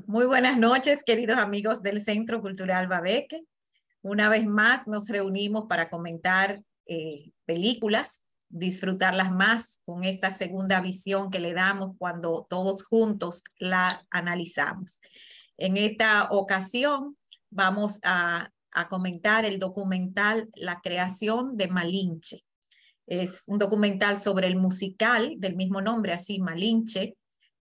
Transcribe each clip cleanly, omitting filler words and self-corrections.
Muy buenas noches, queridos amigos del Centro Cultural Babeque. Una vez más nos reunimos para comentar películas, disfrutarlas más con esta segunda visión que le damos cuando todos juntos la analizamos. En esta ocasión vamos a comentar el documental La creación de Malinche. Es un documental sobre el musical del mismo nombre, así Malinche,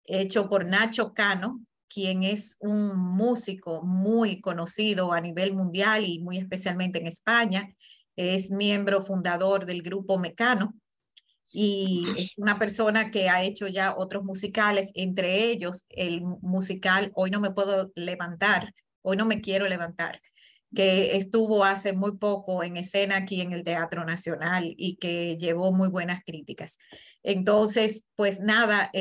hecho por Nacho Cano, quien es un músico muy conocido a nivel mundial y muy especialmente en España. Es miembro fundador del grupo Mecano y es una persona que ha hecho ya otros musicales, entre ellos el musical Hoy no me puedo levantar, Hoy no me quiero levantar, que estuvo hace muy poco en escena aquí en el Teatro Nacional y que llevó muy buenas críticas. Entonces, pues nada,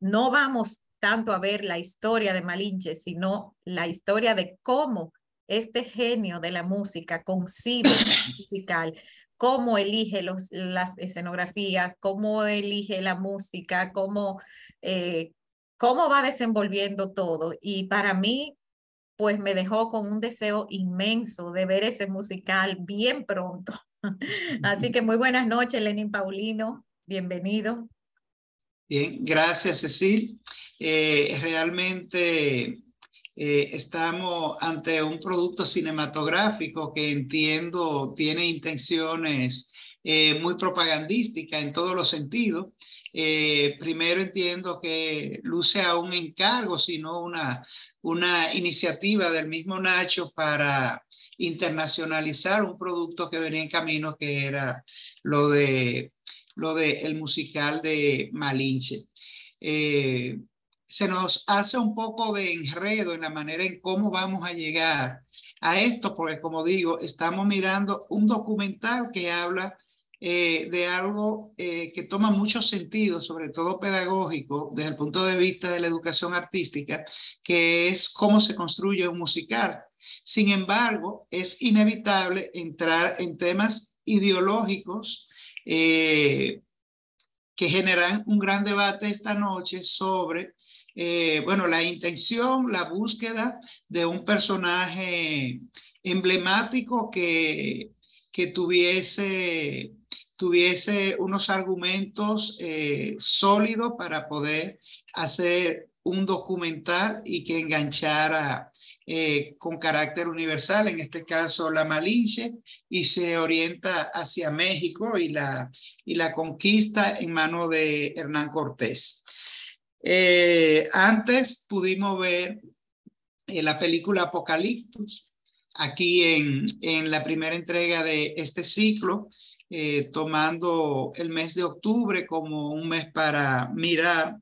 no vamos tanto a ver la historia de Malinche, sino la historia de cómo este genio de la música concibe el musical, cómo elige las escenografías, cómo elige la música, cómo va desenvolviendo todo. Y para mí, pues me dejó con un deseo inmenso de ver ese musical bien pronto. Así que muy buenas noches, Lenin Paulino, bienvenido. Bien, gracias, Cecil. Realmente estamos ante un producto cinematográfico que entiendo tiene intenciones muy propagandísticas en todos los sentidos. Primero entiendo que luce a un encargo, sino una iniciativa del mismo Nacho para internacionalizar un producto que venía en camino, que era lo de el musical de Malinche. Se nos hace un poco de enredo en la manera en cómo vamos a llegar a esto, porque como digo, estamos mirando un documental que habla de algo que toma mucho sentido, sobre todo pedagógico, desde el punto de vista de la educación artística, que es cómo se construye un musical. Sin embargo, es inevitable entrar en temas ideológicos que generan un gran debate esta noche sobre, bueno, la intención, la búsqueda de un personaje emblemático que tuviese unos argumentos sólidos para poder hacer un documental y que enganchara con carácter universal, en este caso la Malinche, y se orienta hacia México y la conquista en manos de Hernán Cortés. Antes pudimos ver la película Apocaliptus, aquí en la primera entrega de este ciclo, tomando el mes de octubre como un mes para mirar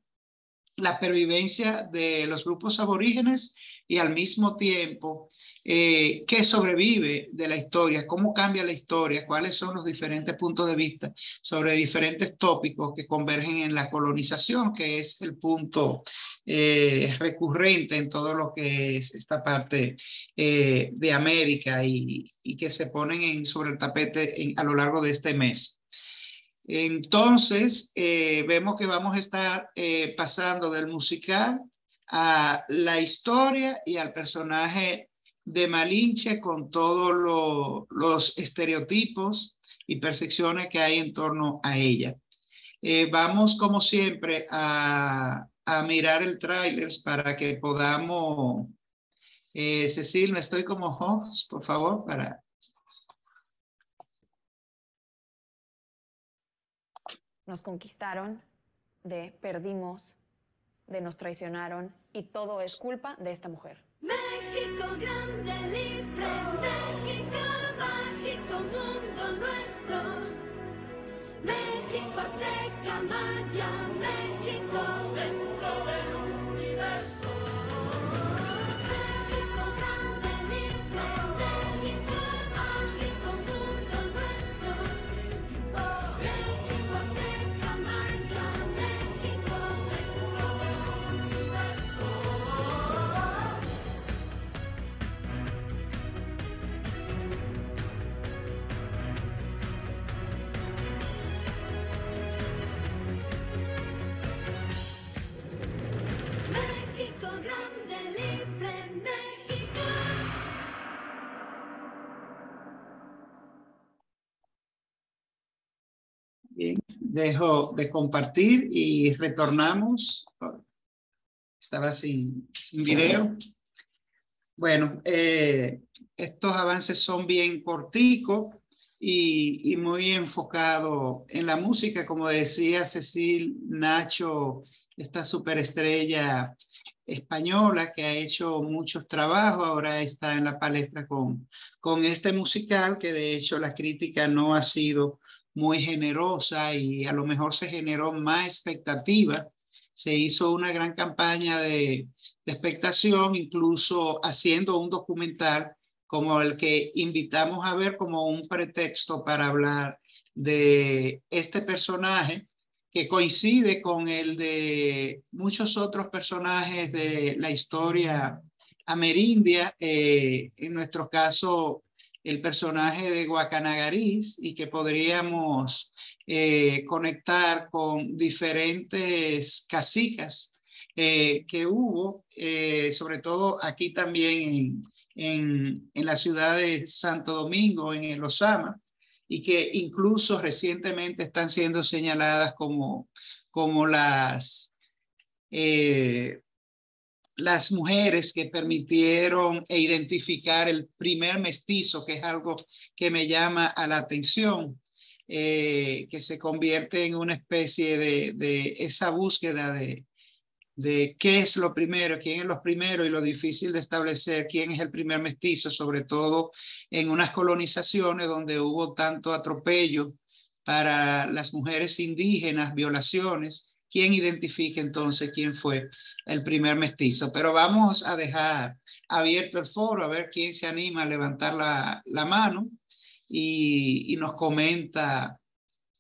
la pervivencia de los grupos aborígenes y al mismo tiempo qué sobrevive de la historia, cómo cambia la historia, cuáles son los diferentes puntos de vista sobre diferentes tópicos que convergen en la colonización, que es el punto recurrente en todo lo que es esta parte de América y que se ponen sobre el tapete a lo largo de este mes. Entonces, vemos que vamos a estar pasando del musical a la historia y al personaje de Malinche con todos los estereotipos y percepciones que hay en torno a ella. Vamos, como siempre, a mirar el tráiler para que podamos... Cecil, me estoy como host, por favor, para... Nos conquistaron, de perdimos, de nos traicionaron y todo es culpa de esta mujer. México grande, libre, México mágico, mundo nuestro. México azteca, maya, México dentro del universo. México grande, libre, México mágico, mundo nuestro. México azteca, maya, México dentro del universo. grande, libre México. Bien, dejo de compartir y retornamos. Estaba sin video. Bueno, estos avances son bien corticos y muy enfocados en la música. Como decía Cecil Nacho, esta superestrella española que ha hecho muchos trabajos, ahora está en la palestra con este musical, que de hecho la crítica no ha sido muy generosa y a lo mejor se generó más expectativa. Se hizo una gran campaña de expectación, incluso haciendo un documental como el que invitamos a ver como un pretexto para hablar de este personaje que coincide con el de muchos otros personajes de la historia amerindia, en nuestro caso el personaje de Guacanagariz, y que podríamos conectar con diferentes cacicas que hubo, sobre todo aquí también en la ciudad de Santo Domingo, en el Osama, y que incluso recientemente están siendo señaladas como las mujeres que permitieron e identificar el primer mestizo, que es algo que me llama a la atención, que se convierte en una especie de esa búsqueda de qué es lo primero, quién es los primeros, y lo difícil de establecer quién es el primer mestizo, sobre todo en unas colonizaciones donde hubo tanto atropello para las mujeres indígenas, violaciones. ¿Quién identifica entonces quién fue el primer mestizo? Pero vamos a dejar abierto el foro a ver quién se anima a levantar la mano y nos comenta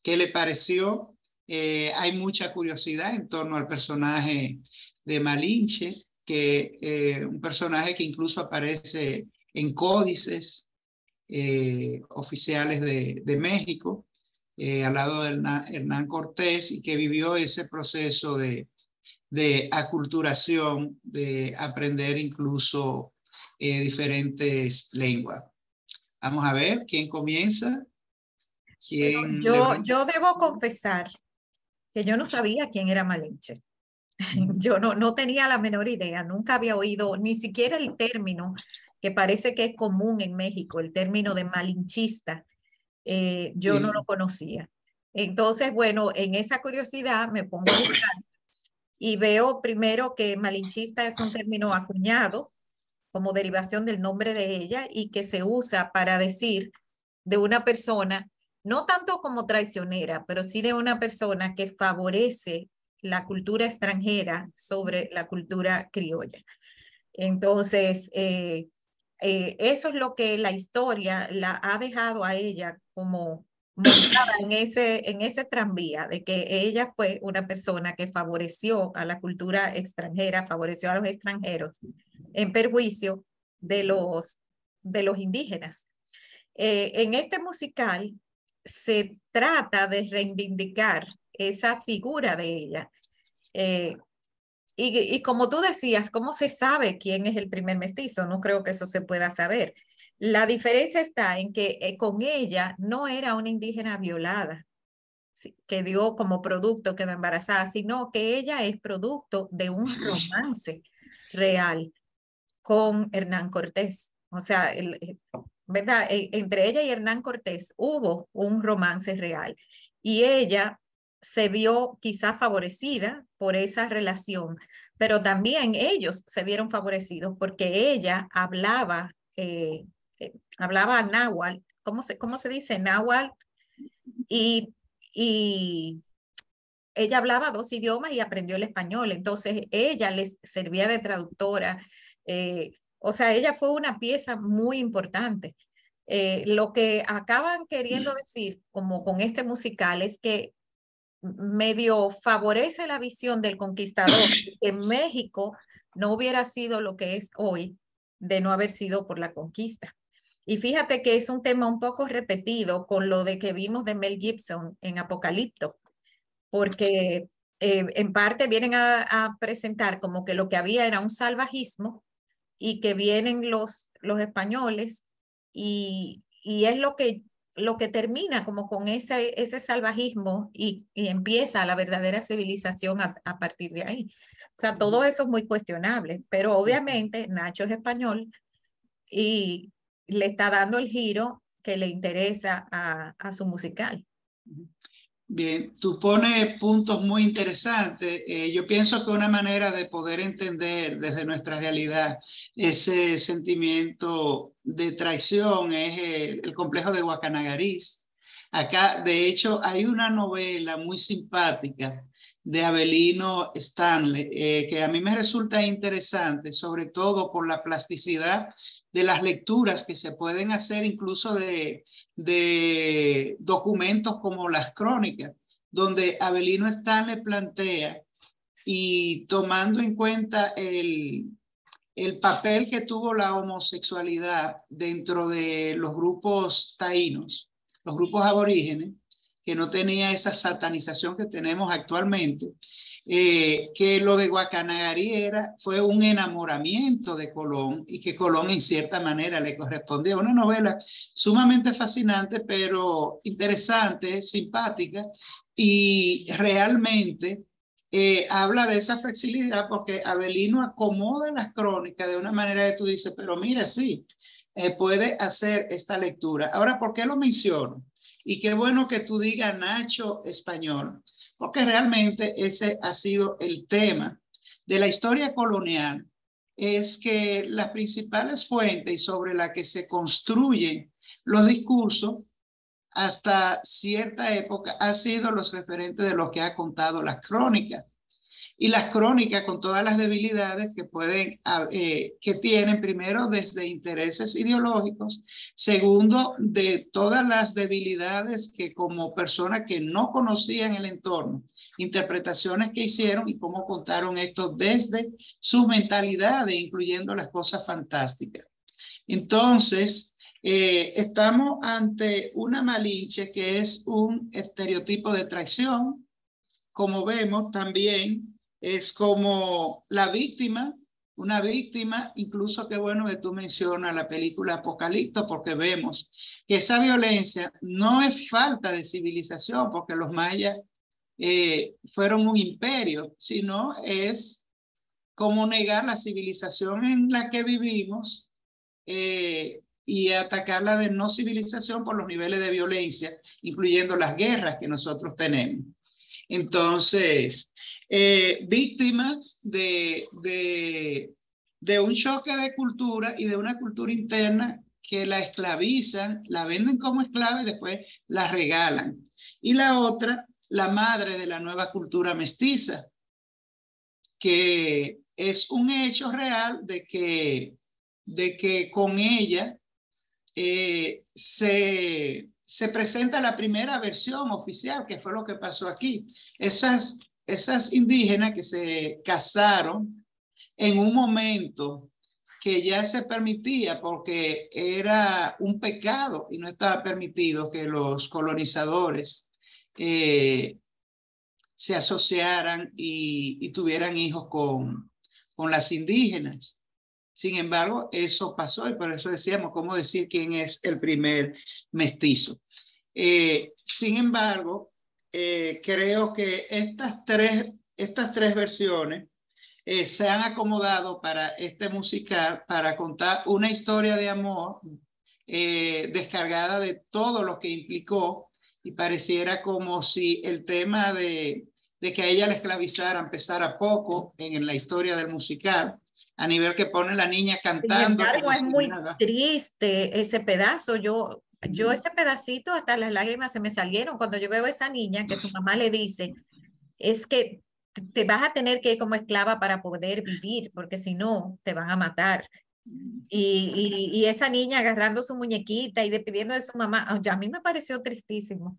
qué le pareció. Hay mucha curiosidad en torno al personaje de Malinche, que un personaje que incluso aparece en códices oficiales de México, al lado de Hernán Cortés, y que vivió ese proceso de aculturación, de aprender incluso diferentes lenguas. Vamos a ver quién comienza. ¿Quién Yo debo confesar que yo no sabía quién era Malinche. Yo no tenía la menor idea, nunca había oído ni siquiera el término que parece que es común en México, el término de malinchista. Yo no lo conocía. Entonces, bueno, en esa curiosidad me pongo a buscar y veo primero que malinchista es un término acuñado como derivación del nombre de ella y que se usa para decir de una persona, no tanto como traicionera, pero sí de una persona que favorece la cultura extranjera sobre la cultura criolla. Entonces, eso es lo que la historia la ha dejado a ella como montada en ese tranvía, de que ella fue una persona que favoreció a la cultura extranjera, favoreció a los extranjeros en perjuicio de los indígenas. En este musical se trata de reivindicar esa figura de ella. Y como tú decías, ¿cómo se sabe quién es el primer mestizo? No creo que eso se pueda saber. La diferencia está en que con ella no era una indígena violada, que dio como producto, quedó embarazada, sino que ella es producto de un romance real con Hernán Cortés. O sea, ¿verdad? Entre ella y Hernán Cortés hubo un romance real y ella se vio quizá favorecida por esa relación, pero también ellos se vieron favorecidos porque ella hablaba náhuatl, ¿cómo se dice? Náhuatl, y ella hablaba 2 idiomas y aprendió el español, entonces ella les servía de traductora, o sea, ella fue una pieza muy importante. Lo que acaban queriendo decir como con este musical es que medio favorece la visión del conquistador, que México no hubiera sido lo que es hoy de no haber sido por la conquista. Y fíjate que es un tema un poco repetido con lo de que vimos de Mel Gibson en Apocalipto, porque en parte vienen a presentar como que lo que había era un salvajismo y que vienen los españoles y es lo que termina como con ese salvajismo y empieza la verdadera civilización a partir de ahí. O sea, todo eso es muy cuestionable, pero obviamente Nacho es español y le está dando el giro que le interesa a su musical. Bien, tú pones puntos muy interesantes. Yo pienso que una manera de poder entender desde nuestra realidad ese sentimiento de traición es el complejo de Guacanagariz. Acá, de hecho, hay una novela muy simpática de Avelino Stanley que a mí me resulta interesante, sobre todo por la plasticidad de las lecturas que se pueden hacer incluso de documentos como las crónicas, donde Avelino Stanley plantea y tomando en cuenta el papel que tuvo la homosexualidad dentro de los grupos taínos, los grupos aborígenes, que no tenía esa satanización que tenemos actualmente, que lo de Guacanagari fue un enamoramiento de Colón y que Colón en cierta manera le correspondía. Una novela sumamente fascinante, pero interesante, simpática y realmente habla de esa flexibilidad porque Avelino acomoda las crónicas de una manera que tú dices, pero mira, sí, puede hacer esta lectura. Ahora, ¿por qué lo menciono? Y qué bueno que tú digas Nacho español, porque realmente ese ha sido el tema de la historia colonial, es que las principales fuentes sobre las que se construyen los discursos hasta cierta época han sido los referentes de lo que ha contado las crónicas. Y las crónicas con todas las debilidades que pueden, que tienen, primero desde intereses ideológicos, segundo de todas las debilidades que como personas que no conocían el entorno, interpretaciones que hicieron y cómo contaron esto desde sus mentalidades, incluyendo las cosas fantásticas. Entonces, estamos ante una Malinche que es un estereotipo de traición. Como vemos, también es como la víctima, una víctima, incluso qué bueno que tú mencionas la película Apocalipto, porque vemos que esa violencia no es falta de civilización, porque los mayas fueron un imperio, sino es como negar la civilización en la que vivimos y atacarla de no civilización por los niveles de violencia, incluyendo las guerras que nosotros tenemos. Entonces, víctimas de un choque de cultura y de una cultura interna que la esclavizan, la venden como esclava y después la regalan. Y la otra, la madre de la nueva cultura mestiza, que es un hecho real de que con ella se presenta la primera versión oficial, que fue lo que pasó aquí. Esas indígenas que se casaron en un momento que ya se permitía, porque era un pecado y no estaba permitido que los colonizadores se asociaran y tuvieran hijos con las indígenas. Sin embargo, eso pasó y por eso decíamos cómo decir quién es el primer mestizo. Sin embargo, creo que estas tres versiones se han acomodado para este musical para contar una historia de amor descargada de todo lo que implicó y pareciera como si el tema de que a ella la esclavizaran pesara poco en la historia del musical, a nivel que pone la niña cantando. Sin embargo, es muy nada. triste ese pedazo. Yo ese pedacito, hasta las lágrimas se me salieron cuando yo veo a esa niña que su mamá le dice, es que te vas a tener que ir como esclava para poder vivir, porque si no, te van a matar. Y esa niña agarrando su muñequita y despidiendo de su mamá, a mí me pareció tristísimo.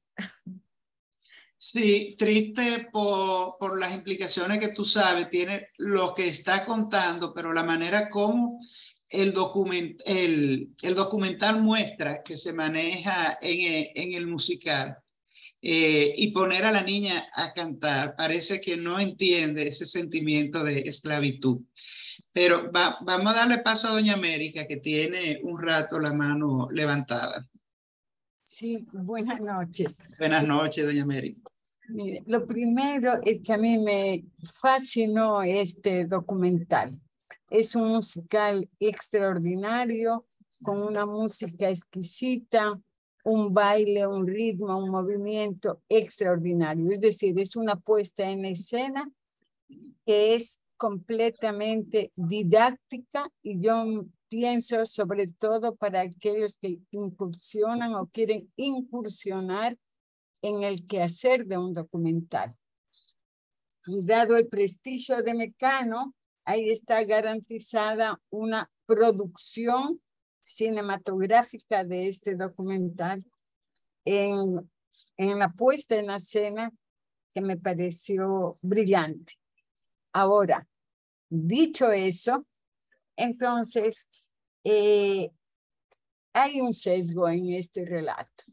Sí, triste por las implicaciones que tú sabes, tiene lo que está contando, pero la manera como el documental muestra que se maneja en el musical y poner a la niña a cantar, parece que no entiende ese sentimiento de esclavitud. Pero vamos a darle paso a doña América, que tiene un rato la mano levantada. Sí, buenas noches. Buenas noches, doña América. Mire, lo primero es que a mí me fascinó este documental. Es un musical extraordinario, con una música exquisita, un baile, un ritmo, un movimiento extraordinario. Es decir, es una puesta en escena que es completamente didáctica y yo pienso sobre todo para aquellos que incursionan o quieren incursionar en el quehacer de un documental. Y dado el prestigio de Mecano, ahí está garantizada una producción cinematográfica de este documental en la puesta en escena que me pareció brillante. Ahora, dicho eso, entonces hay un sesgo en este relato.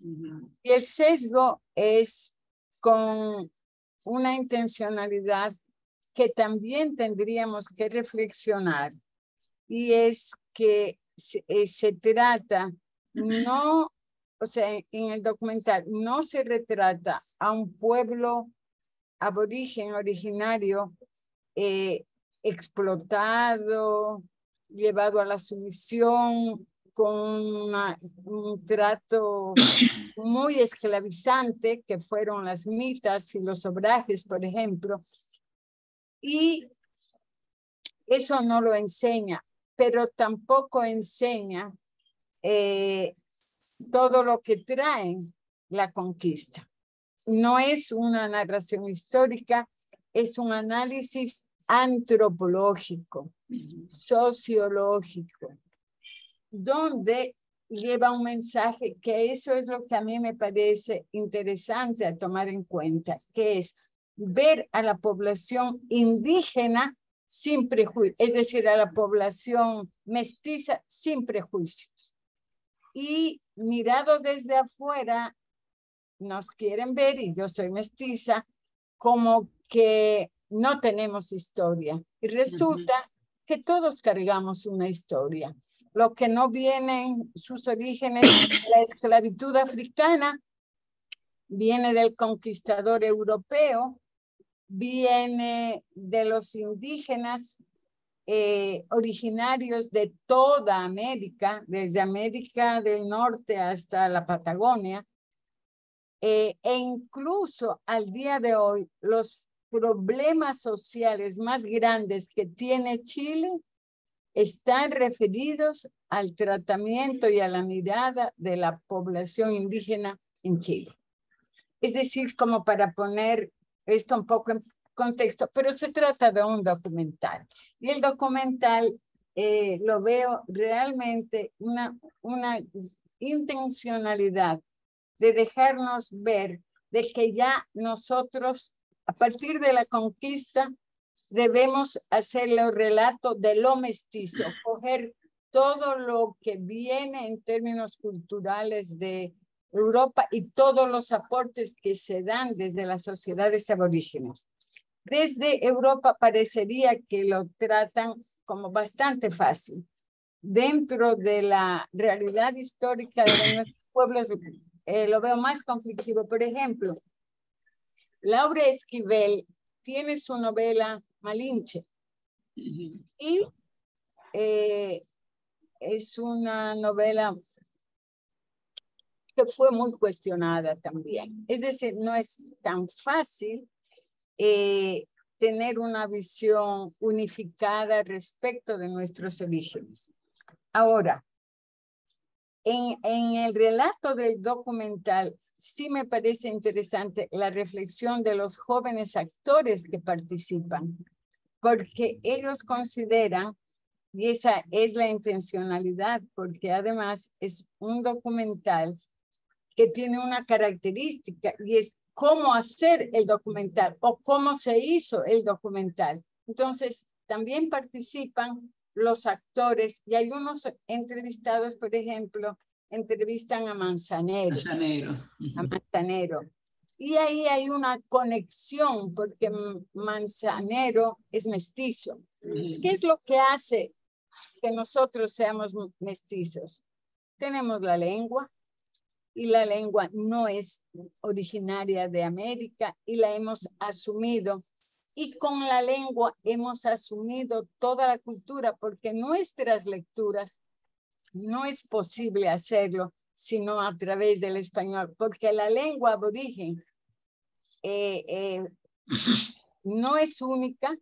Y el sesgo es con una intencionalidad que también tendríamos que reflexionar, y es que se trata, no, o sea, en el documental no se retrata a un pueblo aborigen originario explotado, llevado a la sumisión, con un trato muy esclavizante, que fueron las mitas y los obrajes, por ejemplo. Y eso no lo enseña, pero tampoco enseña todo lo que trae la conquista. No es una narración histórica, es un análisis antropológico, sociológico, donde lleva un mensaje, que eso es lo que a mí me parece interesante a tomar en cuenta, que es ver a la población indígena sin prejuicios, es decir, a la población mestiza sin prejuicios. Y mirado desde afuera, nos quieren ver, y yo soy mestiza, como que no tenemos historia. Y resulta que todos cargamos una historia. Lo que no vienen sus orígenes de la esclavitud africana, viene del conquistador europeo, viene de los indígenas originarios de toda América, desde América del Norte hasta la Patagonia, e incluso al día de hoy los problemas sociales más grandes que tiene Chile están referidos al tratamiento y a la mirada de la población indígena en Chile. Es decir, como para poner esto un poco en contexto, pero se trata de un documental. Y el documental lo veo realmente una intencionalidad de dejarnos ver de que ya nosotros, a partir de la conquista, debemos hacer el relato de lo mestizo, coger todo lo que viene en términos culturales de Europa y todos los aportes que se dan desde las sociedades aborígenes. Desde Europa parecería que lo tratan como bastante fácil. Dentro de la realidad histórica de nuestros pueblos, lo veo más conflictivo. Por ejemplo, Laura Esquivel tiene su novela Malinche, y es una novela que fue muy cuestionada también. Es decir, no es tan fácil tener una visión unificada respecto de nuestros orígenes. Ahora, en el relato del documental sí me parece interesante la reflexión de los jóvenes actores que participan, porque ellos consideran, y esa es la intencionalidad, porque además es un documental que tiene una característica, y es cómo hacer el documental o cómo se hizo el documental. Entonces, también participan los actores, y hay unos entrevistados, por ejemplo, entrevistan a Manzanero. Manzanero. A Manzanero. Y ahí hay una conexión porque Manzanero es mestizo. ¿Qué es lo que hace que nosotros seamos mestizos? Tenemos la lengua y la lengua no es originaria de América y la hemos asumido. Y con la lengua hemos asumido toda la cultura porque nuestras lecturas no es posible hacerlo sino a través del español, porque la lengua aborigen no es única,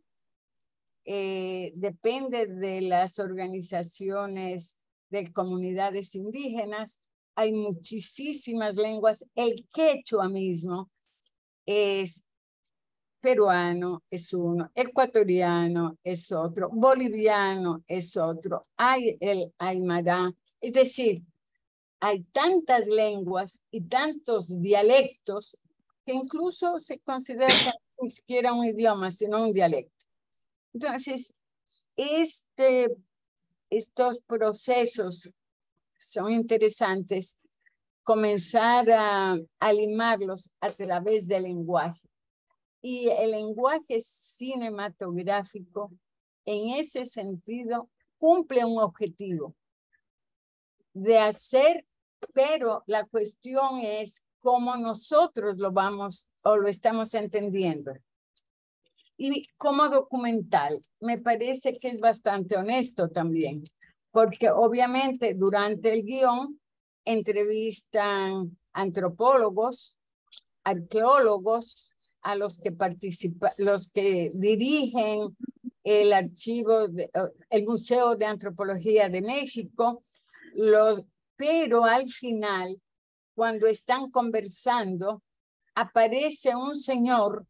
depende de las organizaciones de comunidades indígenas, hay muchísimas lenguas, el quechua mismo es peruano, es uno, ecuatoriano es otro, boliviano es otro, hay el aymara, es decir, hay tantas lenguas y tantos dialectos que incluso se considera que no es ni siquiera un idioma, sino un dialecto. Entonces, estos procesos son interesantes, comenzar a limarlos a través del lenguaje. Y el lenguaje cinematográfico, en ese sentido, cumple un objetivo de hacer, pero la cuestión es cómo nosotros lo vamos o lo estamos entendiendo. Y como documental, me parece que es bastante honesto también, porque obviamente durante el guión entrevistan antropólogos, arqueólogos, a los que participan, los que dirigen el archivo, el Museo de Antropología de México, pero al final, cuando están conversando, aparece un señor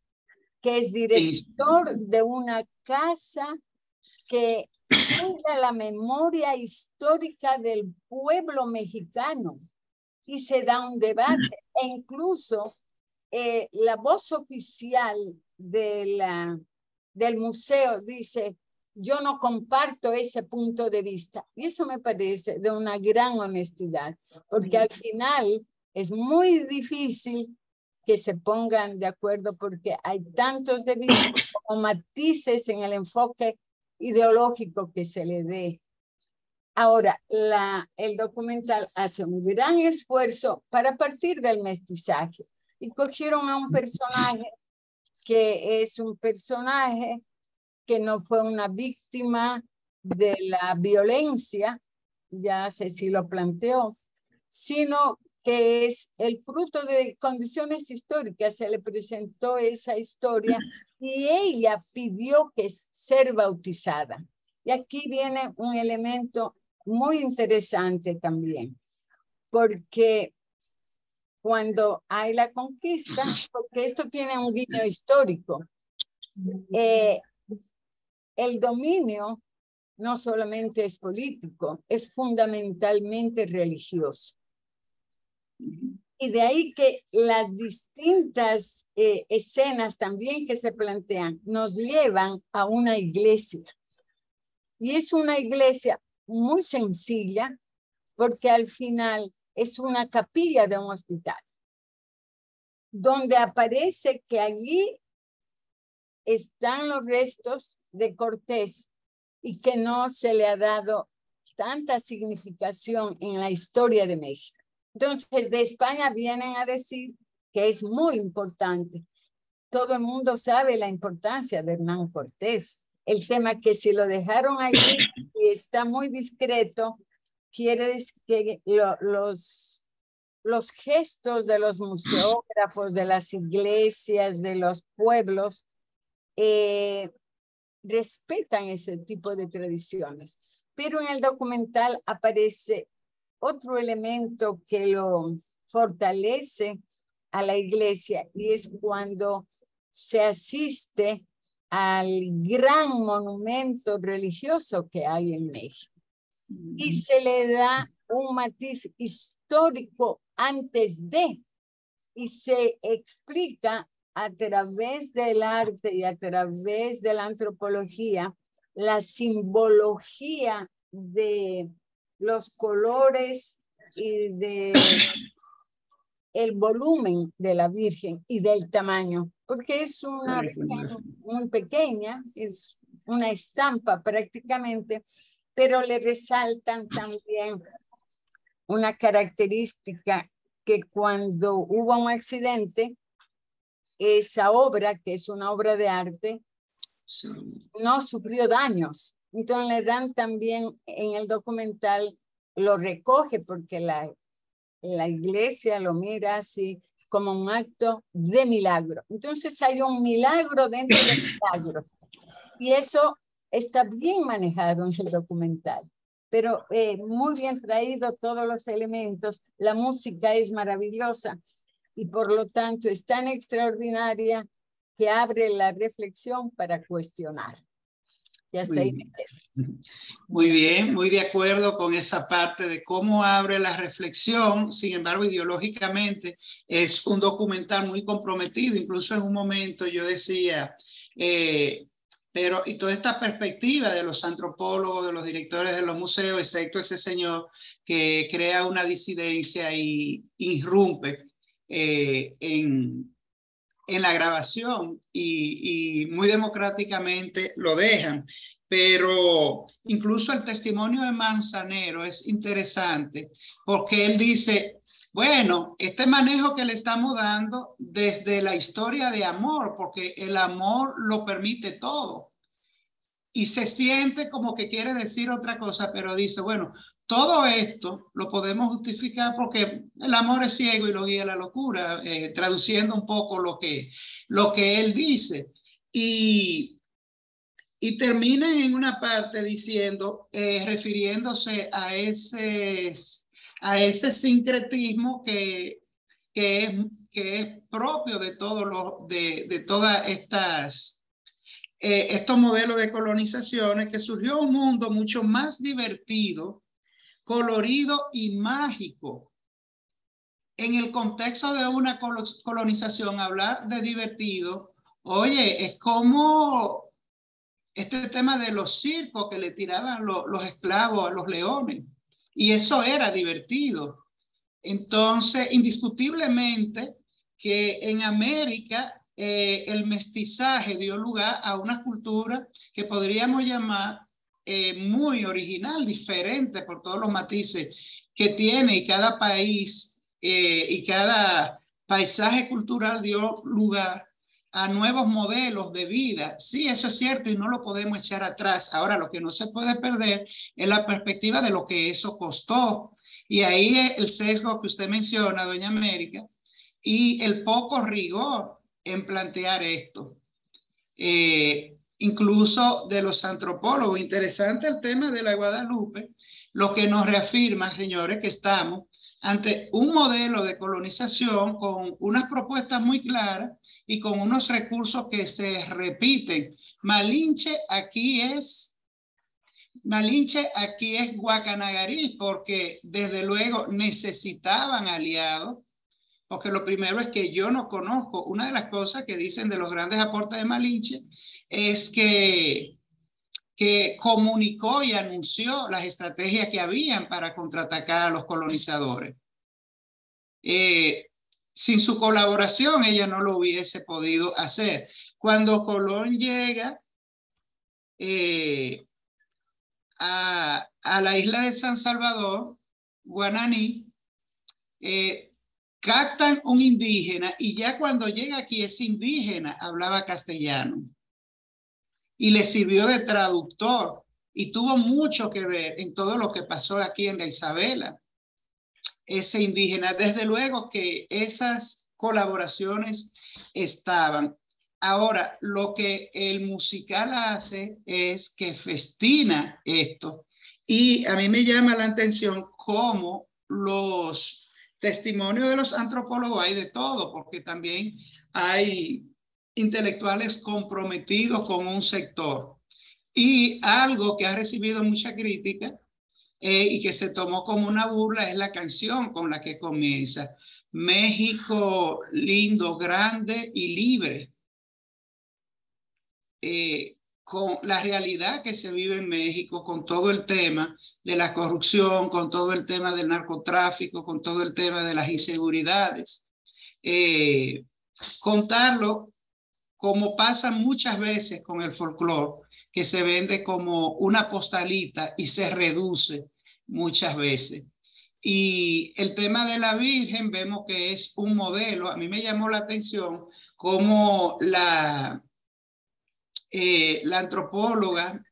que es director de una casa que cuida la memoria histórica del pueblo mexicano y se da un debate e incluso la voz oficial del museo dice: yo no comparto ese punto de vista. Y eso me parece de una gran honestidad, porque al final es muy difícil que se pongan de acuerdo porque hay tantos de vista como matices en el enfoque ideológico que se le dé. Ahora, el documental hace un gran esfuerzo para partir del mestizaje y cogieron a un personaje que es un personaje que no fue una víctima de la violencia, ya Ceci lo planteó, sino que es el fruto de condiciones históricas. Se le presentó esa historia y ella pidió que ser bautizada. Y aquí viene un elemento muy interesante también, porque cuando hay la conquista, porque esto tiene un guiño histórico, el dominio no solamente es político, es fundamentalmente religioso. Y de ahí que las distintas escenas también que se plantean nos llevan a una iglesia. Y es una iglesia muy sencilla porque al final es una capilla de un hospital, donde aparece que allí están los restos de Cortés y que no se le ha dado tanta significación en la historia de México. Entonces, de España vienen a decir que es muy importante. Todo el mundo sabe la importancia de Hernán Cortés. El tema que si lo dejaron allí y está muy discreto, quiere decir que los gestos de los museógrafos, de las iglesias, de los pueblos, respetan ese tipo de tradiciones. Pero en el documental aparece otro elemento que lo fortalece a la iglesia y es cuando se asiste al gran monumento religioso que hay en México y se le da un matiz histórico antes de y se explica a través del arte y a través de la antropología la simbología de los colores y de el volumen de la Virgen y del tamaño, porque es una Virgen muy pequeña, es una estampa prácticamente, pero le resaltan también una característica que cuando hubo un accidente, esa obra, que es una obra de arte, Sí. no sufrió daños. Entonces le dan también en el documental, lo recoge porque la iglesia lo mira así como un acto de milagro. Entonces hay un milagro dentro del milagro. Y eso está bien manejado en el documental. Pero muy bien traído todos los elementos. La música es maravillosa y por lo tanto es tan extraordinaria que abre la reflexión para cuestionar. Y hasta ahí me quedo. Muy bien, muy de acuerdo con esa parte de cómo abre la reflexión. Sin embargo, ideológicamente es un documental muy comprometido. Incluso en un momento yo decía, pero y toda esta perspectiva de los antropólogos, de los directores de los museos, excepto ese señor que crea una disidencia y irrumpe en la grabación y muy democráticamente lo dejan. Pero incluso el testimonio de Manzanero es interesante porque él dice, bueno, este manejo que le estamos dando desde la historia de amor, porque el amor lo permite todo. Y se siente como que quiere decir otra cosa, pero dice, bueno, todo esto lo podemos justificar porque el amor es ciego y lo guía la locura, traduciendo un poco lo que él dice. Y termina en una parte diciendo, refiriéndose a ese sincretismo que es propio de todas estos modelos de colonizaciones, que surgió un mundo mucho más divertido, colorido y mágico. En el contexto de una colonización, hablar de divertido, oye, es como este tema de los circos que le tiraban los esclavos a los leones, y eso era divertido. Entonces, indiscutiblemente que en América el mestizaje dio lugar a una cultura que podríamos llamar muy original, diferente por todos los matices que tiene, y cada país y cada paisaje cultural dio lugar a nuevos modelos de vida. Sí, eso es cierto y no lo podemos echar atrás. Ahora, lo que no se puede perder es la perspectiva de lo que eso costó. Y ahí es el sesgo que usted menciona, doña América, y el poco rigor en plantear esto. Incluso de los antropólogos. Interesante el tema de la Guadalupe, lo que nos reafirma, señores, que estamos ante un modelo de colonización con unas propuestas muy claras y con unos recursos que se repiten. Malinche aquí es Guacanagarí, porque desde luego necesitaban aliados, porque lo primero es que yo no conozco. Una de las cosas que dicen de los grandes aportes de Malinche es que comunicó y anunció las estrategias que habían para contraatacar a los colonizadores. Sin su colaboración ella no lo hubiese podido hacer. Cuando Colón llega a la isla de San Salvador, Guananí, captan un indígena, y ya cuando llega aquí ese indígena hablaba castellano y le sirvió de traductor y tuvo mucho que ver en todo lo que pasó aquí en la Isabela. Ese indígena, desde luego que esas colaboraciones estaban. Ahora, lo que el musical hace es que festina esto, y a mí me llama la atención cómo los testimonios de los antropólogos hay de todo, porque también hay intelectuales comprometidos con un sector, y algo que ha recibido mucha crítica y que se tomó como una burla es la canción con la que comienza: México lindo, grande y libre. Con la realidad que se vive en México, con todo el tema de la corrupción, con todo el tema del narcotráfico, con todo el tema de las inseguridades. contarlo como pasa muchas veces con el folclore, que se vende como una postalita y se reduce muchas veces. Y el tema de la Virgen vemos que es un modelo. A mí me llamó la atención cómo la antropóloga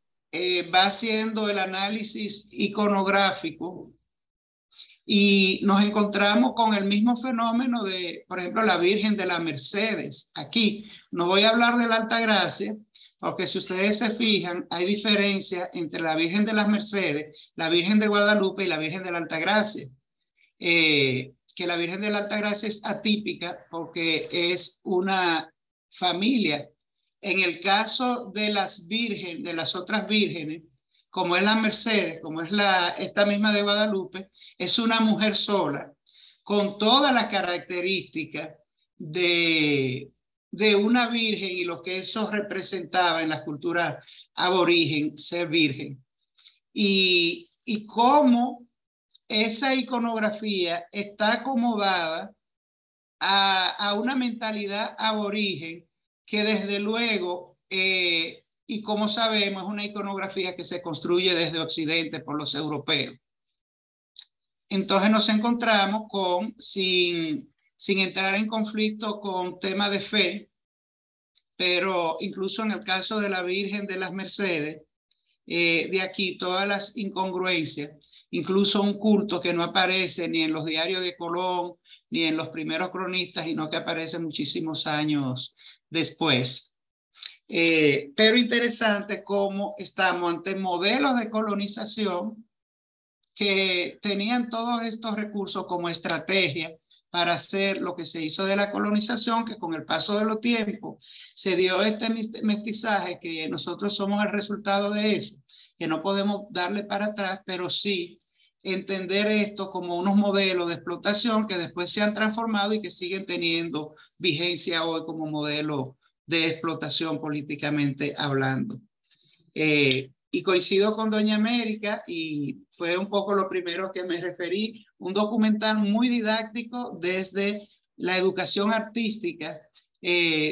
va haciendo el análisis iconográfico y nos encontramos con el mismo fenómeno de, por ejemplo, la Virgen de las Mercedes. Aquí no voy a hablar de la Altagracia, porque si ustedes se fijan, hay diferencia entre la Virgen de las Mercedes, la Virgen de Guadalupe y la Virgen de la Altagracia. Que la Virgen de la Altagracia es atípica porque es una familia. En el caso de las vírgenes, de las otras vírgenes, como es la Mercedes, como es esta misma de Guadalupe, es una mujer sola, con todas las características de una virgen y lo que eso representaba en la cultura aborigen, ser virgen. Y cómo esa iconografía está acomodada a una mentalidad aborigen que desde luego, y como sabemos, es una iconografía que se construye desde Occidente por los europeos. Entonces nos encontramos con, sin entrar en conflicto con tema de fe, pero incluso en el caso de la Virgen de las Mercedes, de aquí todas las incongruencias, incluso un culto que no aparece ni en los diarios de Colón, ni en los primeros cronistas, sino que aparece muchísimos años después. Pero interesante cómo estamos ante modelos de colonización que tenían todos estos recursos como estrategia para hacer lo que se hizo de la colonización, que con el paso de los tiempos se dio este mestizaje, que nosotros somos el resultado de eso, que no podemos darle para atrás, pero sí entender esto como unos modelos de explotación que después se han transformado y que siguen teniendo vigencia hoy como modelo de explotación políticamente hablando. Y coincido con Doña América y fue un poco lo primero que me referí, un documental muy didáctico desde la educación artística,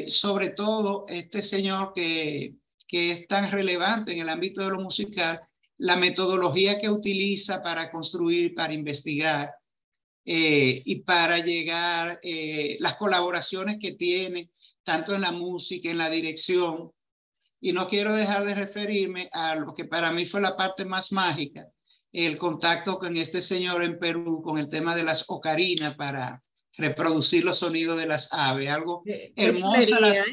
sobre todo este señor que es tan relevante en el ámbito de lo musical, la metodología que utiliza para construir, para investigar y para llegar, las colaboraciones que tiene, tanto en la música, en la dirección. Y no quiero dejar de referirme a lo que para mí fue la parte más mágica, el contacto con este señor en Perú con el tema de las ocarinas para reproducir los sonidos de las aves. Algo hermosa,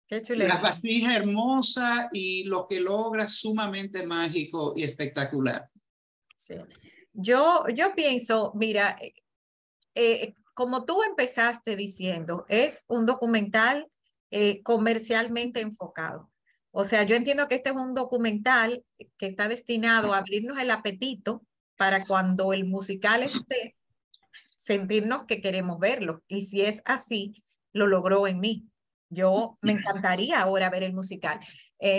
Qué chulería. las vasijas hermosas y lo que logra sumamente mágico y espectacular. Sí. Yo pienso, mira, como tú empezaste diciendo, es un documental comercialmente enfocado. O sea, yo entiendo que este es un documental que está destinado a abrirnos el apetito para cuando el musical esté, sentirnos que queremos verlo. Y si es así, lo logró en mí. Yo me encantaría ahora ver el musical.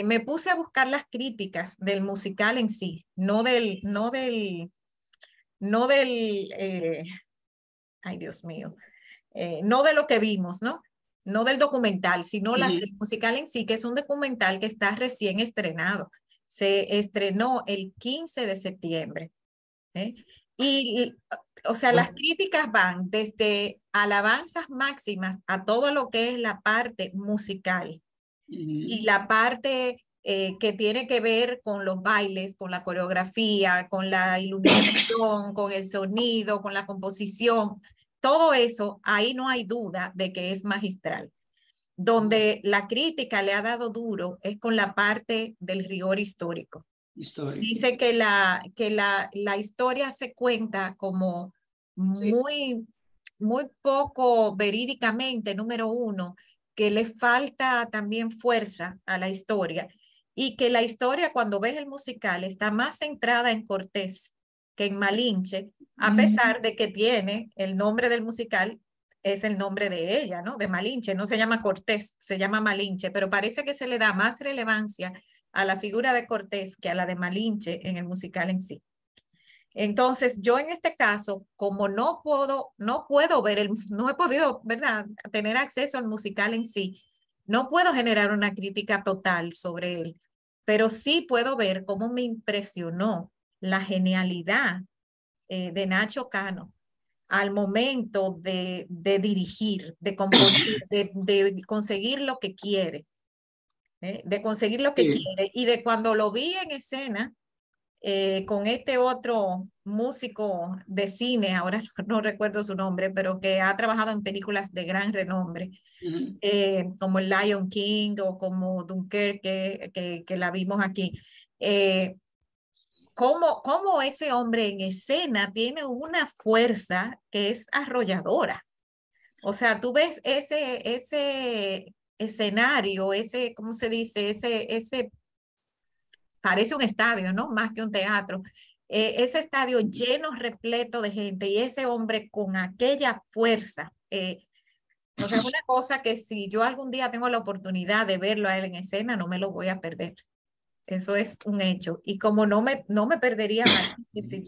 Me puse a buscar las críticas del musical en sí, no del, ay Dios mío, no de lo que vimos, ¿no? No del documental, sino las del musical en sí, que es un documental que está recién estrenado. Se estrenó el 15 de septiembre. Y, o sea, las críticas van desde alabanzas máximas a todo lo que es la parte musical y la parte que tiene que ver con los bailes, con la coreografía, con la iluminación, con el sonido, con la composición. Todo eso, ahí no hay duda de que es magistral. Donde la crítica le ha dado duro es con la parte del rigor histórico. Dice que la historia se cuenta como muy poco verídicamente, número uno, que le falta también fuerza a la historia y que la historia, cuando ves el musical, está más centrada en Cortés que en Malinche, a pesar de que tiene el nombre del musical, es el nombre de ella, ¿no? De Malinche, no se llama Cortés, se llama Malinche, pero parece que se le da más relevancia a la figura de Cortés que a la de Malinche en el musical en sí. Entonces, yo en este caso, como no puedo ver no he podido, ¿verdad?, tener acceso al musical en sí, no puedo generar una crítica total sobre él, pero sí puedo ver cómo me impresionó la genialidad de Nacho Cano al momento de dirigir, de componer, de conseguir lo que quiere, de conseguir lo que Sí. quiere. Y de cuando lo vi en escena con este otro músico de cine, ahora no recuerdo su nombre, pero que ha trabajado en películas de gran renombre, Ujú. como el Lion King o como Dunkerque, que la vimos aquí. Cómo ese hombre en escena tiene una fuerza que es arrolladora. O sea, tú ves ese escenario, ¿cómo se dice? Parece un estadio, ¿no? Más que un teatro. Ese estadio lleno, repleto de gente y ese hombre con aquella fuerza. O sea, es una cosa que si yo algún día tengo la oportunidad de verlo a él en escena, no me lo voy a perder. Eso es un hecho. Y como no me perdería Malinche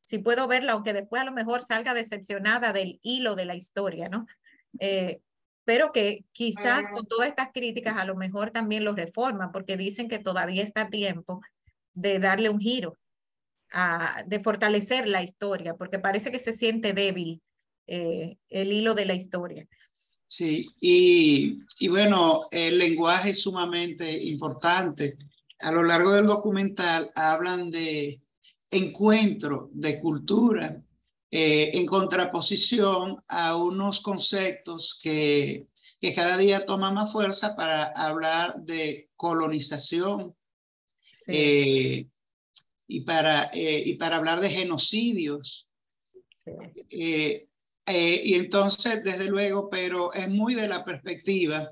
si puedo verla, aunque después a lo mejor salga decepcionada del hilo de la historia, ¿no? Pero que quizás con todas estas críticas a lo mejor también lo reforman, porque dicen que todavía está a tiempo de darle un giro, de fortalecer la historia, porque parece que se siente débil el hilo de la historia. Sí, y bueno, el lenguaje es sumamente importante. A lo largo del documental hablan de encuentro de cultura en contraposición a unos conceptos que cada día toman más fuerza para hablar de colonización Sí, y para hablar de genocidios. sí. Y entonces, desde luego, pero es muy de la perspectiva,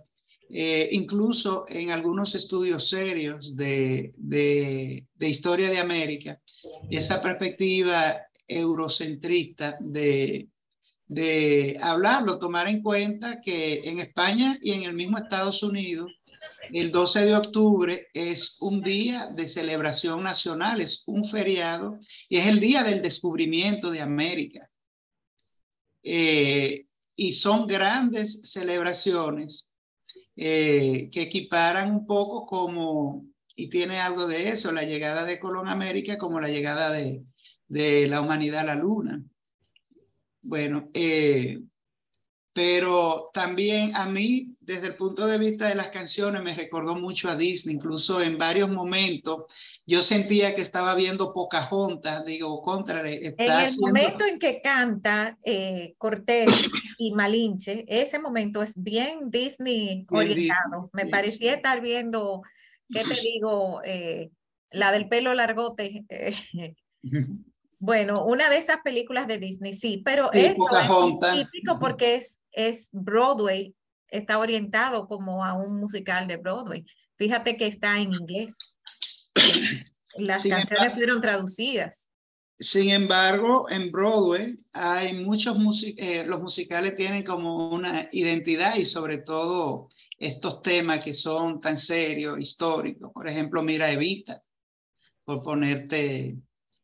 incluso en algunos estudios serios de historia de América, esa perspectiva eurocentrista de hablarlo, tomar en cuenta que en España y en el mismo Estados Unidos, el 12 de octubre es un día de celebración nacional, es un feriado y es el día del descubrimiento de América. Y son grandes celebraciones que equiparan un poco como, y tiene algo de eso, la llegada de Colón a América como la llegada de la humanidad a la luna. Bueno, pero también a mí, desde el punto de vista de las canciones, me recordó mucho a Disney. Incluso en varios momentos yo sentía que estaba viendo Pocahontas, digo, contrale, En está el momento haciendo en que canta Cortés y Malinche, ese momento es bien Disney bien Disney. orientado. Me parecía estar viendo, ¿qué te digo? La del pelo largote. Bueno, una de esas películas de Disney, sí, pero Sí, eso es Pocahontas. típico porque es Broadway, está orientado como a un musical de Broadway. Fíjate que está en inglés. Las Sin canciones embargo, fueron traducidas. sin embargo, en Broadway hay muchos los musicales tienen como una identidad y sobre todo estos temas que son tan serios, históricos. Por ejemplo, mira Evita, por ponerte,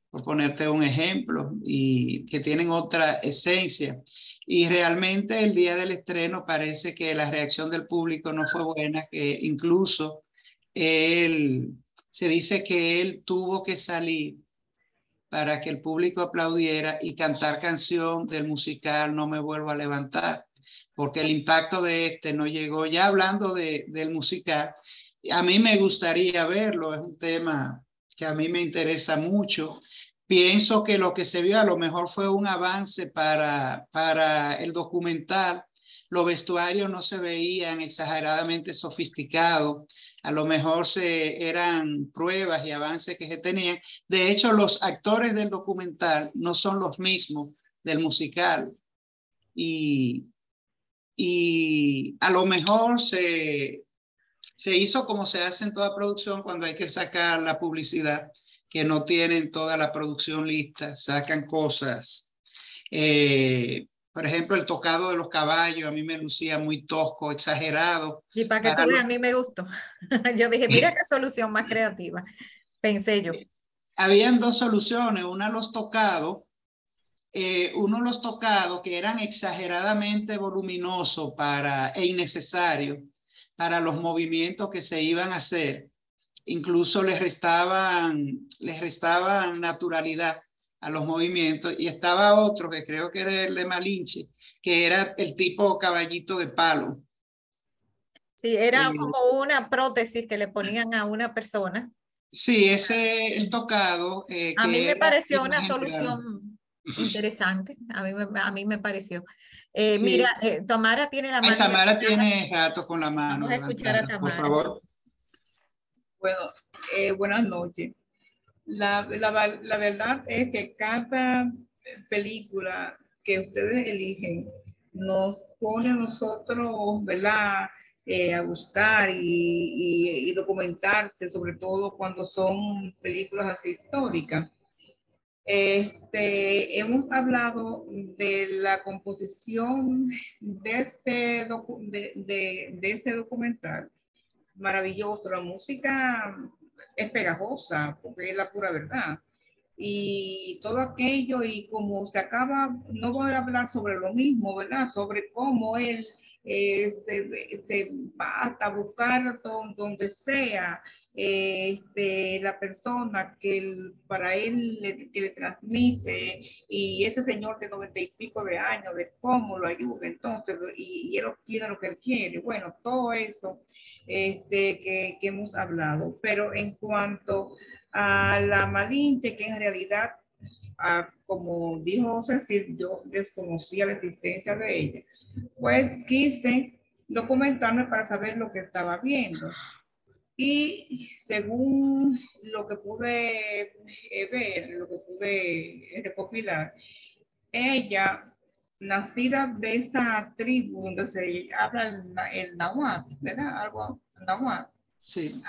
por ponerte un ejemplo, y que tienen otra esencia. Y realmente el día del estreno parece que la reacción del público no fue buena, que incluso él, se dice que él tuvo que salir para que el público aplaudiera y cantar canción del musical No me vuelvo a levantar, porque el impacto de este no llegó. Ya hablando del musical, a mí me gustaría verlo, es un tema que a mí me interesa mucho. Pienso que lo que se vio a lo mejor fue un avance para el documental. Los vestuarios no se veían exageradamente sofisticados, a lo mejor eran pruebas y avances que se tenían. De hecho, los actores del documental no son los mismos del musical y, y a lo mejor se hizo como se hace en toda producción cuando hay que sacar la publicidad, que no tienen toda la producción lista, sacan cosas. Por ejemplo, el tocado de los caballos a mí me lucía muy tosco, exagerado. Y para que tú Para veas, lo, a mí me gustó. Yo dije, mira qué solución más creativa, pensé yo. habían dos soluciones, uno los tocados que eran exageradamente voluminosos e innecesarios para los movimientos que se iban a hacer. Incluso les restaban naturalidad a los movimientos. Y estaba otro que creo que era el de Malinche, que era el tipo caballito de palo. Sí, era como una prótesis que le ponían a una persona. Sí, el tocado. A mí que me era pareció una imagen real. solución interesante. A mí me pareció. Mira, Sí. Tamara tiene la Ay, mano Tamara levantada. tiene rato con la mano Vamos a escuchar a levantada. Por Tamara. favor. Bueno, buenas noches. La verdad es que cada película que ustedes eligen nos pone a nosotros, ¿verdad? A buscar y documentarse, sobre todo cuando son películas así históricas. Hemos hablado de la composición de este documental. Maravilloso, la música es pegajosa, porque es la pura verdad. Y todo aquello, y como se acaba, no voy a hablar sobre lo mismo, ¿verdad? Sobre cómo él se va hasta buscar donde sea la persona para él que le transmite, y ese señor de 90 y pico de años, de cómo lo ayuda, entonces, y él obtiene lo que él quiere. Bueno, todo eso que hemos hablado. Pero en cuanto a la Malinche, que en realidad, como dijo Cecil, yo desconocía la existencia de ella, pues quise documentarme para saber lo que estaba viendo. Y según lo que pude ver, lo que pude recopilar, ella, nacida de esa tribu donde se habla el náhuatl, ¿verdad? Algo náhuatl. Sí.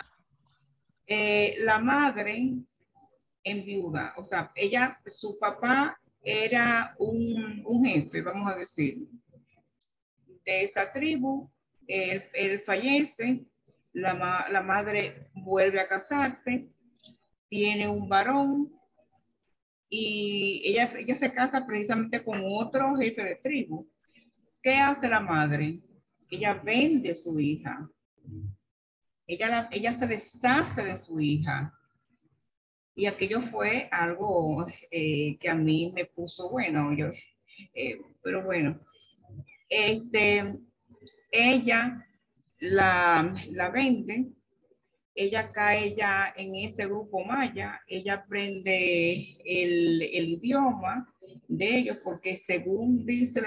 La madre en viuda, o sea, su papá era un jefe, vamos a decir, de esa tribu. Él fallece, la madre vuelve a casarse, tiene un varón, y ella se casa precisamente con otro jefe de tribu. ¿Qué hace la madre? Ella vende su hija. Ella se deshace de su hija. Y aquello fue algo que a mí me puso bueno. Pero bueno, ella la vende. Ella cae ya en ese grupo maya. Ella aprende el idioma de ellos, porque según dice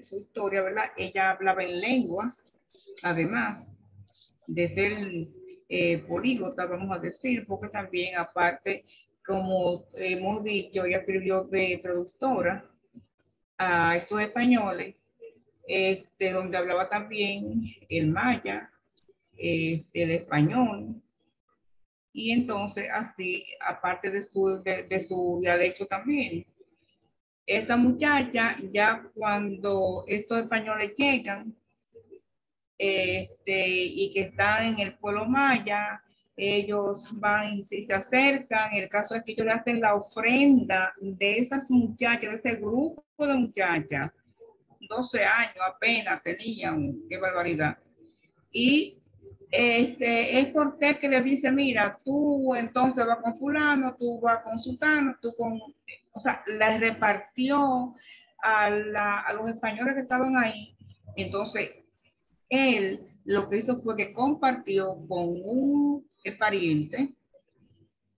su historia, ¿verdad? Ella hablaba en lenguas, además de ser políglota, vamos a decir, porque también, aparte, como hemos dicho, ella escribió de traductora a estos españoles, donde hablaba también el maya, el español, y entonces así, aparte de su dialecto también. Esta muchacha, ya cuando estos españoles llegan, y que están en el pueblo maya, ellos van y se acercan. El caso es que ellos le hacen la ofrenda de esas muchachas, de ese grupo de muchachas, 12 años apenas tenían, qué barbaridad. Y es Cortés que le dice: mira, tú entonces vas con fulano, tú vas con sultano, o sea, la repartió a los españoles que estaban ahí. Entonces, él lo que hizo fue que compartió con un pariente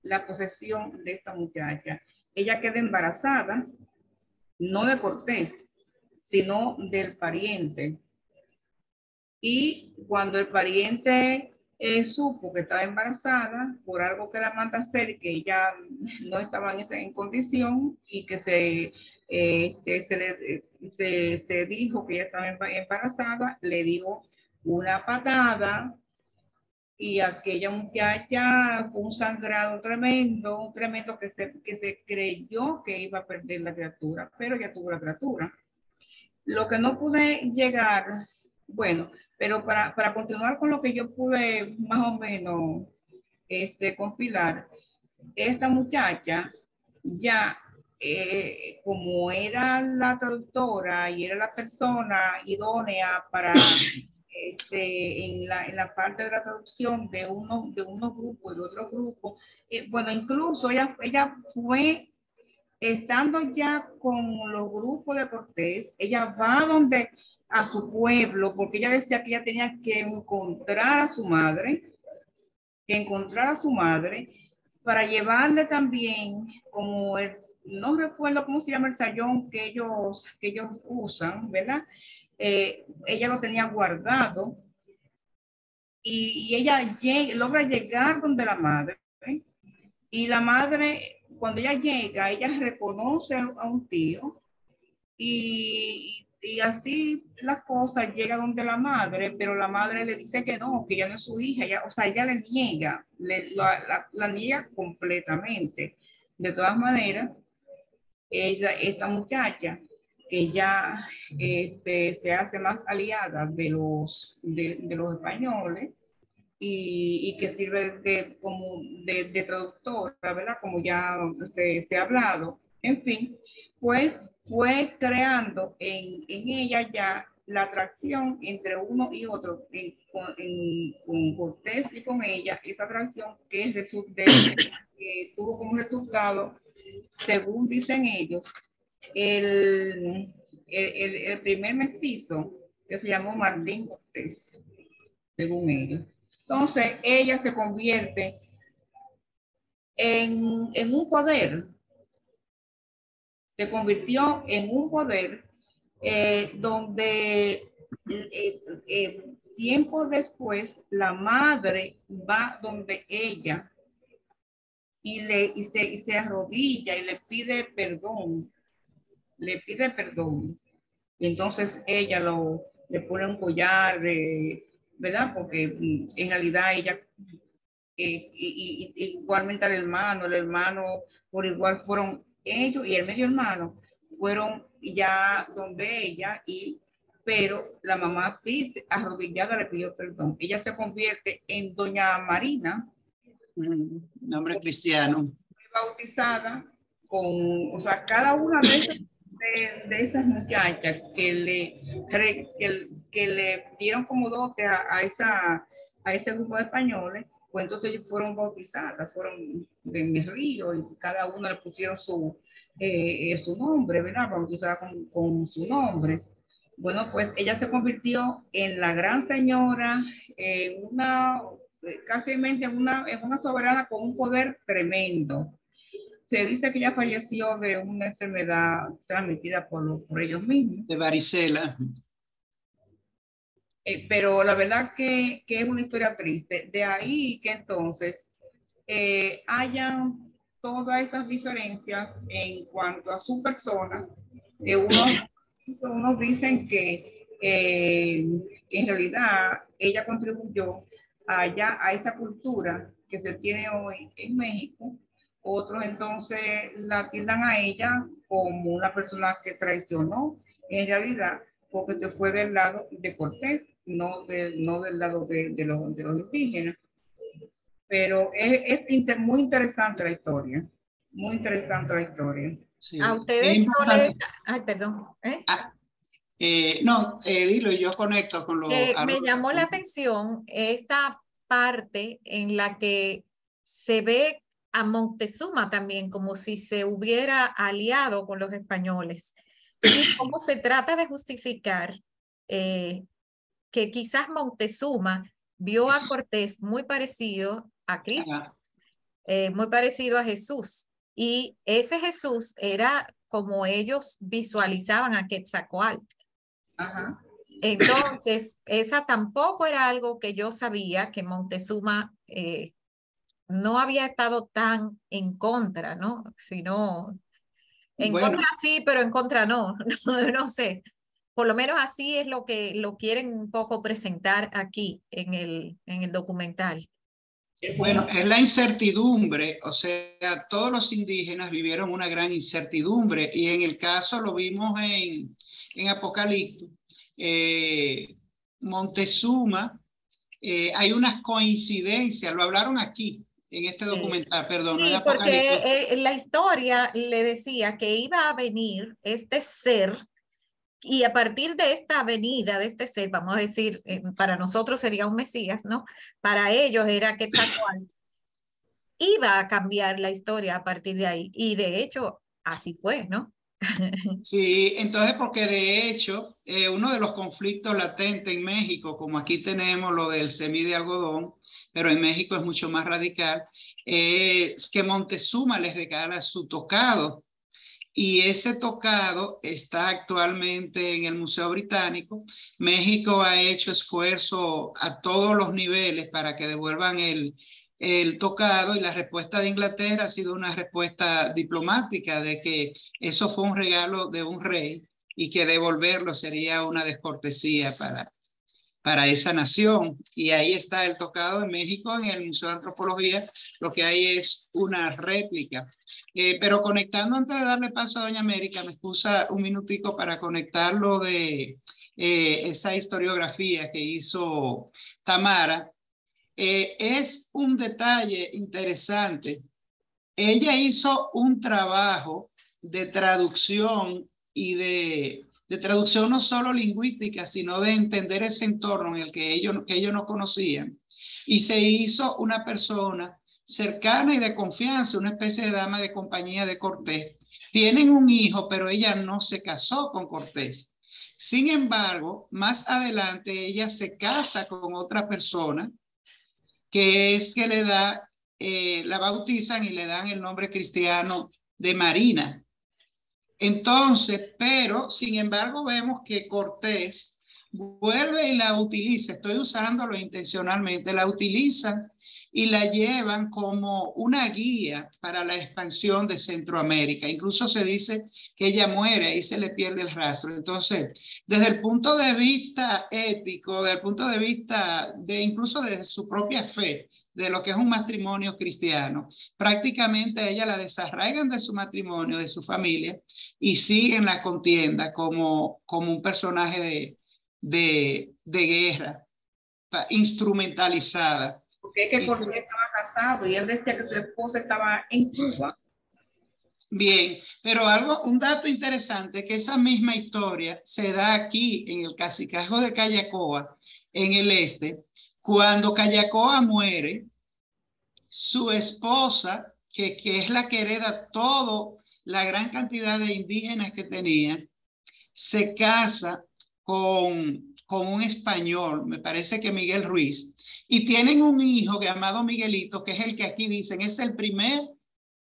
la posesión de esta muchacha. Ella queda embarazada, no de Cortés, sino del pariente. Y cuando el pariente supo que estaba embarazada por algo que la manda a hacer, que ella no estaba en condición, y que se dijo que ella estaba embarazada, le dio una patada, y aquella muchacha fue un sangrado tremendo, que se creyó que iba a perder la criatura, pero ya tuvo la criatura. Lo que no pude llegar, bueno, pero para continuar con lo que yo pude más o menos compilar, esta muchacha ya, como era la traductora y era la persona idónea para en la parte de la traducción de unos grupos y de otros grupos, bueno, incluso ella fue, estando ya con los grupos de Cortés, ella va a su pueblo, porque ella decía que ella tenía que encontrar a su madre, para llevarle también como no recuerdo cómo se llama el sayón que ellos usan, ¿verdad? Ella lo tenía guardado y ella logra llegar donde la madre, y la madre, cuando ella llega, ella reconoce a un tío y así las cosas llegan donde la madre, pero la madre le dice que no, que ella no es su hija, o sea, ella le niega, la niega completamente. De todas maneras, esta muchacha, que ya se hace más aliada de los españoles, y que sirve como de traductora, ¿verdad? Como ya se ha hablado. En fin, pues fue creando en ella ya la atracción entre uno y otro, con Cortés y con ella, esa atracción que tuvo como resultado, según dicen ellos, el primer mestizo, que se llamó Martín Cortés, según ellos. Entonces, ella se convierte en un poder, se convirtió en un poder donde tiempo después la madre va donde ella y se arrodilla y le pide perdón, Y entonces ella le pone un collar, ¿verdad? Porque en realidad ella, igualmente el hermano por igual fueron ellos y el medio hermano fueron ya donde ella, pero la mamá sí, arrodillada, le pidió perdón. Ella se convierte en doña Marina. Nombre cristiano. Bautizada o sea, cada una de esas muchachas que le dieron como dote a ese grupo de españoles, pues entonces ellos fueron bautizadas, fueron en el río, y cada una le pusieron su nombre, ¿verdad? Bautizada con su nombre. Bueno, pues ella se convirtió en la gran señora, casi en una soberana con un poder tremendo. Se dice que ella falleció de una enfermedad transmitida por ellos mismos. De varicela. Pero la verdad que es una historia triste. De ahí que entonces hayan todas esas diferencias en cuanto a su persona. Unos dicen que en realidad ella contribuyó a esa cultura que se tiene hoy en México. Otros entonces la tildan a ella como una persona que traicionó, en realidad, porque se fue del lado de Cortés, no del lado de los indígenas. Pero muy interesante la historia, muy interesante la historia. Sí. A ustedes no les... Ay, perdón. No, dilo, yo conecto con lo... me llamó la atención esta parte en la que se ve a Moctezuma también como si se hubiera aliado con los españoles, y cómo se trata de justificar que quizás Moctezuma vio a Cortés muy parecido a Cristo, muy parecido a Jesús, y ese Jesús era como ellos visualizaban a Quetzalcóatl. Ajá. Entonces, esa tampoco era algo que yo sabía, que Moctezuma no había estado tan en contra, ¿no? Sino, en contra sí, pero en contra no, no sé. Por lo menos así es lo que lo quieren un poco presentar aquí en el documental. Bueno, es la incertidumbre, o sea, todos los indígenas vivieron una gran incertidumbre, y en el caso lo vimos en Apocalipto. Moctezuma, hay unas coincidencias, lo hablaron aquí, en este documental, perdón, no Sí, en porque Apocalipsis. la historia le decía que iba a venir este ser y a partir de esta venida de este ser, vamos a decir, para nosotros sería un Mesías, ¿no? Para ellos era Quetzalcóatl. Iba a cambiar la historia a partir de ahí y de hecho así fue, ¿no? Sí, entonces porque de hecho uno de los conflictos latentes en México, como aquí tenemos lo del semí de algodón, pero en México es mucho más radical, es que Montezuma les regala su tocado y ese tocado está actualmente en el Museo Británico. México ha hecho esfuerzo a todos los niveles para que devuelvan el tocado y la respuesta de Inglaterra ha sido una respuesta diplomática de que eso fue un regalo de un rey y que devolverlo sería una descortesía para esa nación. Y ahí está el tocado en México, en el Museo de Antropología, lo que hay es una réplica. Pero conectando, antes de darle paso a Doña América, me excusa un minutico para conectarlo de esa historiografía que hizo Tamara. Es un detalle interesante. Ella hizo un trabajo de traducción y de traducción no solo lingüística, sino de entender ese entorno en el que ellos no conocían. Y se hizo una persona cercana y de confianza, una especie de dama de compañía de Cortés. Tienen un hijo, pero ella no se casó con Cortés. Sin embargo, más adelante ella se casa con otra persona que es que le da, la bautizan y le dan el nombre cristiano de Marina. Entonces, pero sin embargo vemos que Cortés vuelve y la utiliza, estoy usándolo intencionalmente, la utilizan y la llevan como una guía para la expansión de Centroamérica. Incluso se dice que ella muere y se le pierde el rastro. Entonces, desde el punto de vista ético, desde el punto de vista de incluso de su propia fe, de lo que es un matrimonio cristiano, prácticamente ella la desarraigan de su matrimonio, de su familia, y siguen la contienda como un personaje de guerra instrumentalizada. Porque es que Cortés estaba casado y él decía que su esposa estaba en Cuba. Bien, pero un dato interesante, que esa misma historia se da aquí en el Cacicazgo de Callacoa, en el este. Cuando Callacoa muere, su esposa, que es la que hereda toda la gran cantidad de indígenas que tenía, se casa con un español, me parece que Miguel Ruiz, y tienen un hijo llamado Miguelito, que es el que aquí dicen, es el primer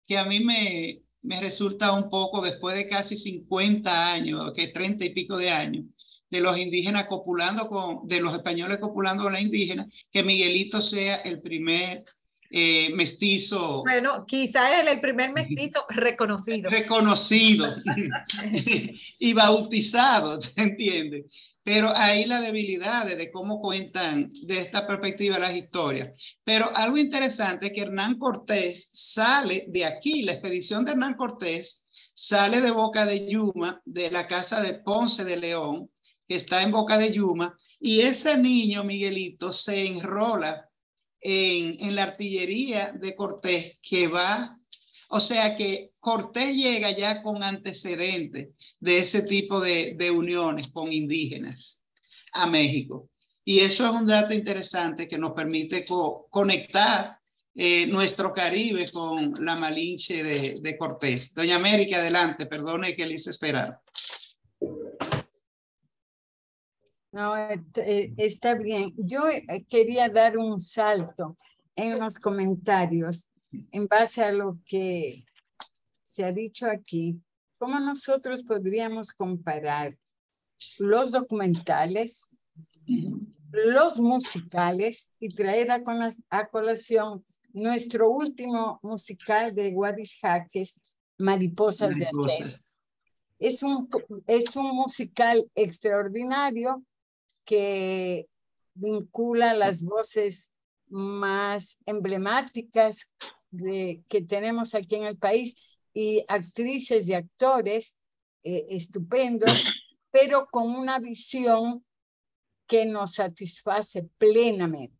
que a mí me resulta un poco, después de casi 50 años, que 30 y pico de años, de los indígenas copulando de los españoles copulando con la indígena, que Miguelito sea el primer mestizo. Bueno, quizá es el primer mestizo reconocido. Reconocido y bautizado, ¿te entiendes? Pero ahí la debilidad de cómo cuentan de esta perspectiva las historias. Pero algo interesante es que Hernán Cortés sale de aquí, la expedición de Hernán Cortés sale de Boca de Yuma, de la casa de Ponce de León, que está en Boca de Yuma, y ese niño, Miguelito, se enrola en la artillería de Cortés que va, o sea que Cortés llega ya con antecedentes de ese tipo de uniones con indígenas a México. Y eso es un dato interesante que nos permite conectar nuestro Caribe con la Malinche de Cortés. Doña América, adelante, perdone que le hice esperar. No, está bien. Yo quería dar un salto en los comentarios en base a lo que se ha dicho aquí. ¿Cómo nosotros podríamos comparar los documentales, los musicales y traer a colación nuestro último musical de Guadix Jaques, Mariposas de Acero? Es un musical extraordinario que vincula las voces más emblemáticas que tenemos aquí en el país y actrices y actores estupendos, pero con una visión que nos satisface plenamente.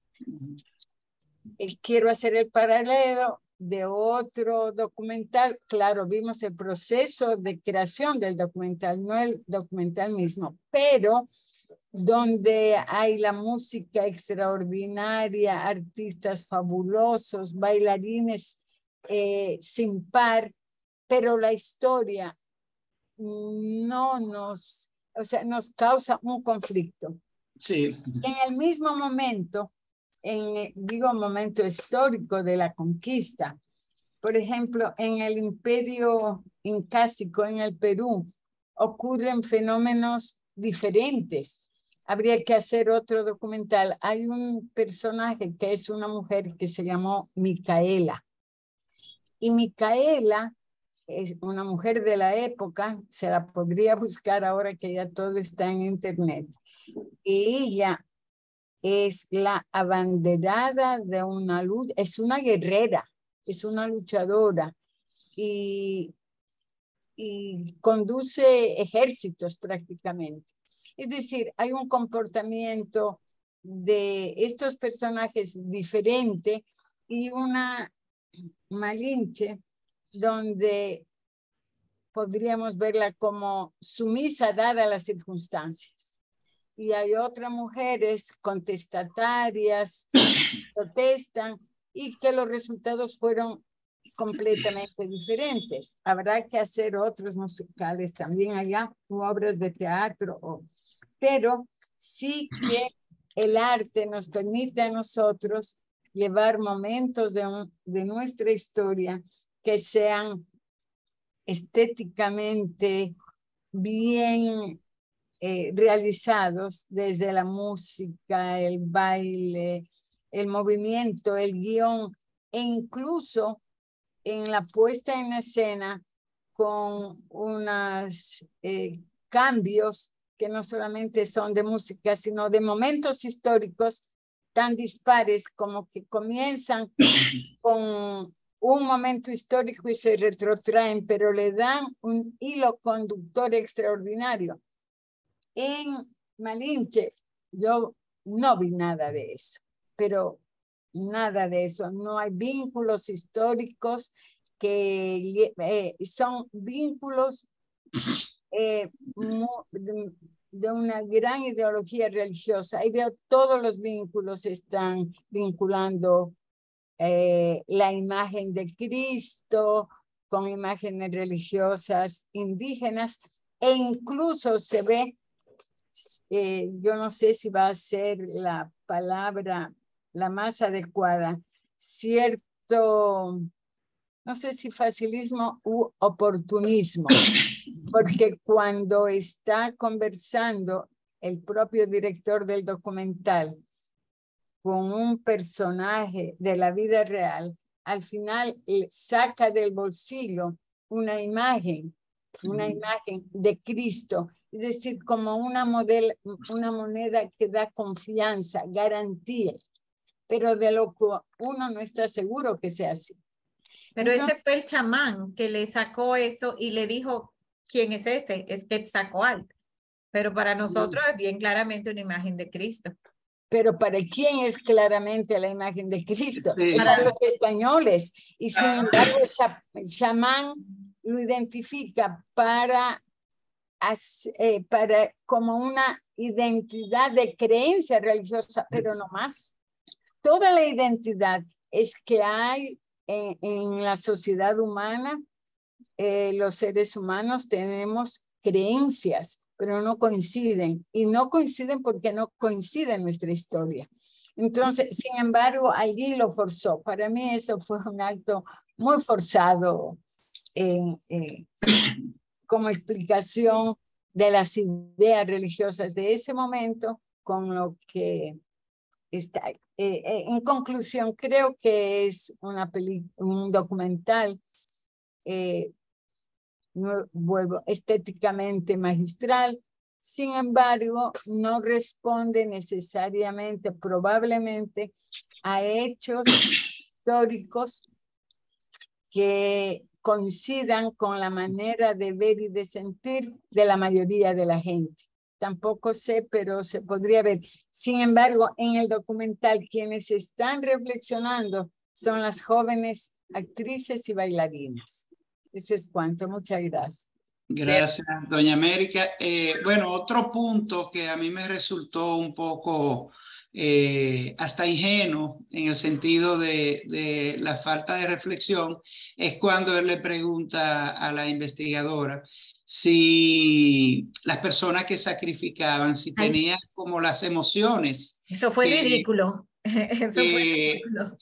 quiero hacer el paralelo de otro documental. Claro, vimos el proceso de creación del documental, no el documental mismo, pero donde hay la música extraordinaria, artistas fabulosos, bailarines sin par, pero la historia no nos, o sea, nos causa un conflicto. Sí. En el mismo momento, digo, momento histórico de la conquista, por ejemplo, en el imperio incásico en el Perú, ocurren fenómenos diferentes. Habría que hacer otro documental. Hay un personaje que es una mujer que se llamó Micaela. Y Micaela es una mujer de la época, se la podría buscar ahora que ya todo está en internet. Y ella es la abanderada de una lucha, es una guerrera, es una luchadora y conduce ejércitos prácticamente. Es decir, hay un comportamiento de estos personajes diferente y una Malinche donde podríamos verla como sumisa dada las circunstancias. Y hay otras mujeres contestatarias, protestan, y que los resultados fueron completamente diferentes. Habrá que hacer otros musicales también allá, obras de teatro, pero sí que el arte nos permite a nosotros llevar momentos de nuestra historia que sean estéticamente bien realizados, desde la música, el baile, el movimiento, el guión, e incluso en la puesta en escena con unos cambios que no solamente son de música, sino de momentos históricos tan dispares, como que comienzan con un momento histórico y se retrotraen, pero le dan un hilo conductor extraordinario. En Malinche yo no vi nada de eso, pero nada de eso. No hay vínculos históricos que son vínculos de una gran ideología religiosa. Y veo todos los vínculos están vinculando la imagen de Cristo con imágenes religiosas indígenas, e incluso se ve, yo no sé si va a ser la palabra la más adecuada, cierto, no sé si facilismo u oportunismo, porque cuando está conversando el propio director del documental con un personaje de la vida real, al final saca del bolsillo una imagen de Cristo, es decir, como una moneda que da confianza, garantía, pero de lo que uno no está seguro que sea así. Pero Entonces, ese fue el chamán que le sacó eso y le dijo, ¿quién es ese? Es Quetzalcóatl. Pero para nosotros es bien claramente una imagen de Cristo. pero ¿para quién es claramente la imagen de Cristo? Sí. Para los españoles. Y sin embargo, el chamán lo identifica para como una identidad de creencia religiosa, pero no más. Toda la identidad es que hay en la sociedad humana, los seres humanos tenemos creencias, pero no coinciden. Y no coinciden porque no coincide nuestra historia. Entonces, sin embargo, allí lo forzó. Para mí eso fue un acto muy forzado como explicación de las ideas religiosas de ese momento, con lo que está. En conclusión, creo que es un documental, vuelvo, estéticamente magistral. Sin embargo, no responde necesariamente, probablemente, a hechos históricos que coincidan con la manera de ver y de sentir de la mayoría de la gente. tampoco sé, pero se podría ver. Sin embargo, en el documental, quienes están reflexionando son las jóvenes actrices y bailarinas. Eso es cuanto. Muchas gracias. Gracias, doña América. Bueno, otro punto que a mí me resultó un poco hasta ingenuo en el sentido de la falta de reflexión es cuando él le pregunta a la investigadora si las personas que sacrificaban, si Ay. tenían como las emociones Eso fue que, ridículo. Eso fue que, ridículo.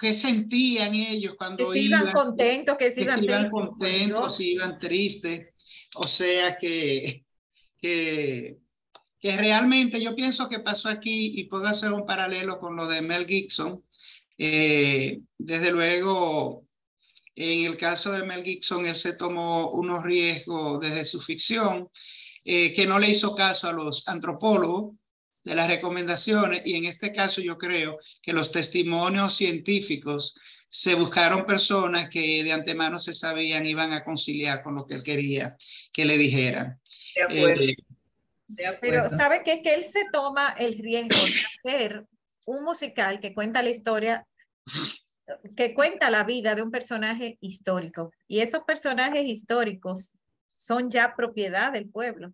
que sentían ellos Que cuando si iban iban, contentos, que si que si iban iban tristes, por contentos, Dios. si iban tristes. O sea que realmente yo pienso que pasó aquí y puedo hacer un paralelo con lo de Mel Gibson. Desde luego, en el caso de Mel Gibson, él se tomó unos riesgos desde su ficción, que no le hizo caso a los antropólogos de las recomendaciones, y en este caso yo creo que los testimonios científicos se buscaron personas que de antemano se sabían iban a conciliar con lo que él quería que le dijeran. De acuerdo, Eh, de Pero acuerdo. ¿sabe qué? Que él se toma el riesgo de hacer un musical que cuenta la historia, que cuenta la vida de un personaje histórico. Y esos personajes históricos son ya propiedad del pueblo.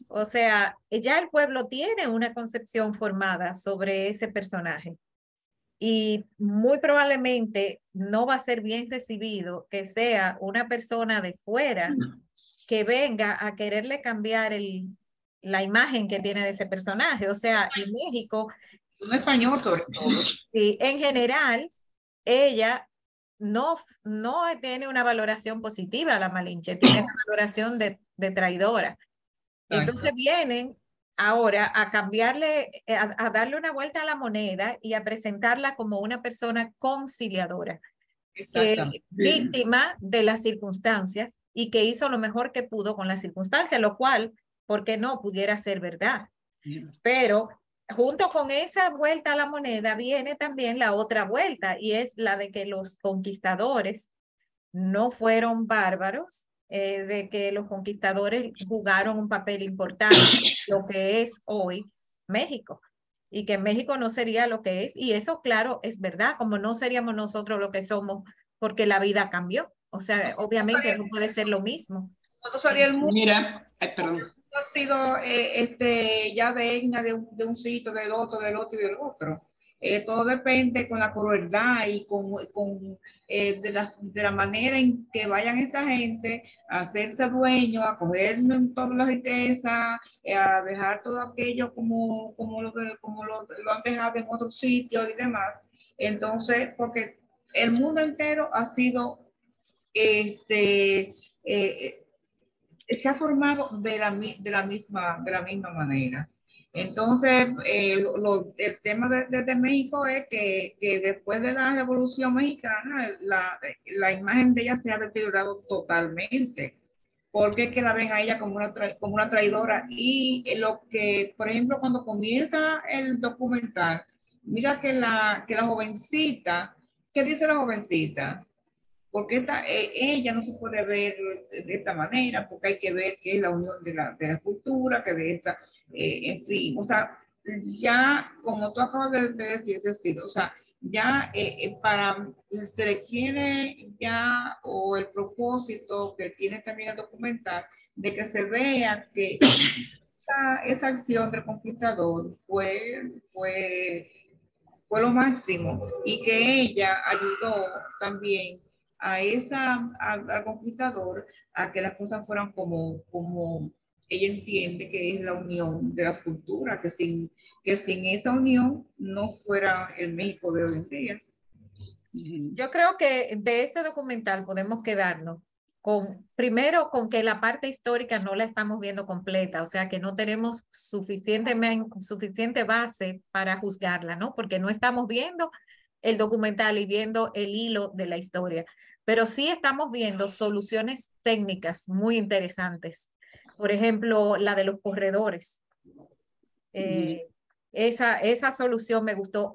O sea, ya el pueblo tiene una concepción formada sobre ese personaje. Y muy probablemente no va a ser bien recibido que sea una persona de fuera que venga a quererle cambiar la imagen que tiene de ese personaje. O sea, en México, Un español sobre todo. sí, en general, ella no tiene una valoración positiva, la Malinche, tiene una valoración de traidora. Entonces vienen ahora a cambiarle, a darle una vuelta a la moneda y a presentarla como una persona conciliadora, que es Exactamente. víctima de las circunstancias y que hizo lo mejor que pudo con las circunstancias, lo cual, ¿por qué no pudiera ser verdad? Pero junto con esa vuelta a la moneda viene también la otra vuelta, y es la de que los conquistadores no fueron bárbaros, de que los conquistadores jugaron un papel importante, lo que es hoy México, y que México no sería lo que es, y eso claro es verdad, como no seríamos nosotros lo que somos porque la vida cambió. O sea, obviamente no puede ser lo mismo. Cuando salía el mundo Mira, perdón. ha sido ya venga de un sitio, del otro y del otro. Todo depende con la crueldad y de la manera en que vayan esta gente a hacerse dueños, a coger toda la riqueza, a dejar todo aquello como lo han dejado en otros sitios y demás. Entonces, porque el mundo entero ha sido se ha formado de la misma manera. Entonces, el tema de México es que después de la Revolución Mexicana, la imagen de ella se ha deteriorado totalmente, porque es que la ven a ella como una traidora. Y lo que, por ejemplo, cuando comienza el documental, mira que la jovencita, ¿qué dice la jovencita? Porque ella no se puede ver de esta manera, porque hay que ver qué es la unión de la cultura, que de esta, en fin, o sea, ya como tú acabas de decir, o sea, ya se le quiere ya, o el propósito que tiene también el documental, de que se vea que esa acción del conquistador fue lo máximo, y que ella ayudó también al conquistador a que las cosas fueran como ella entiende que es la unión de la cultura, que sin esa unión no fuera el México de hoy en día. Yo creo que de este documental podemos quedarnos primero con que la parte histórica no la estamos viendo completa, o sea que no tenemos suficiente base para juzgarla, ¿no? Porque no estamos viendo el documental y viendo el hilo de la historia, pero sí estamos viendo soluciones técnicas muy interesantes. Por ejemplo, la de los corredores. Esa solución me gustó,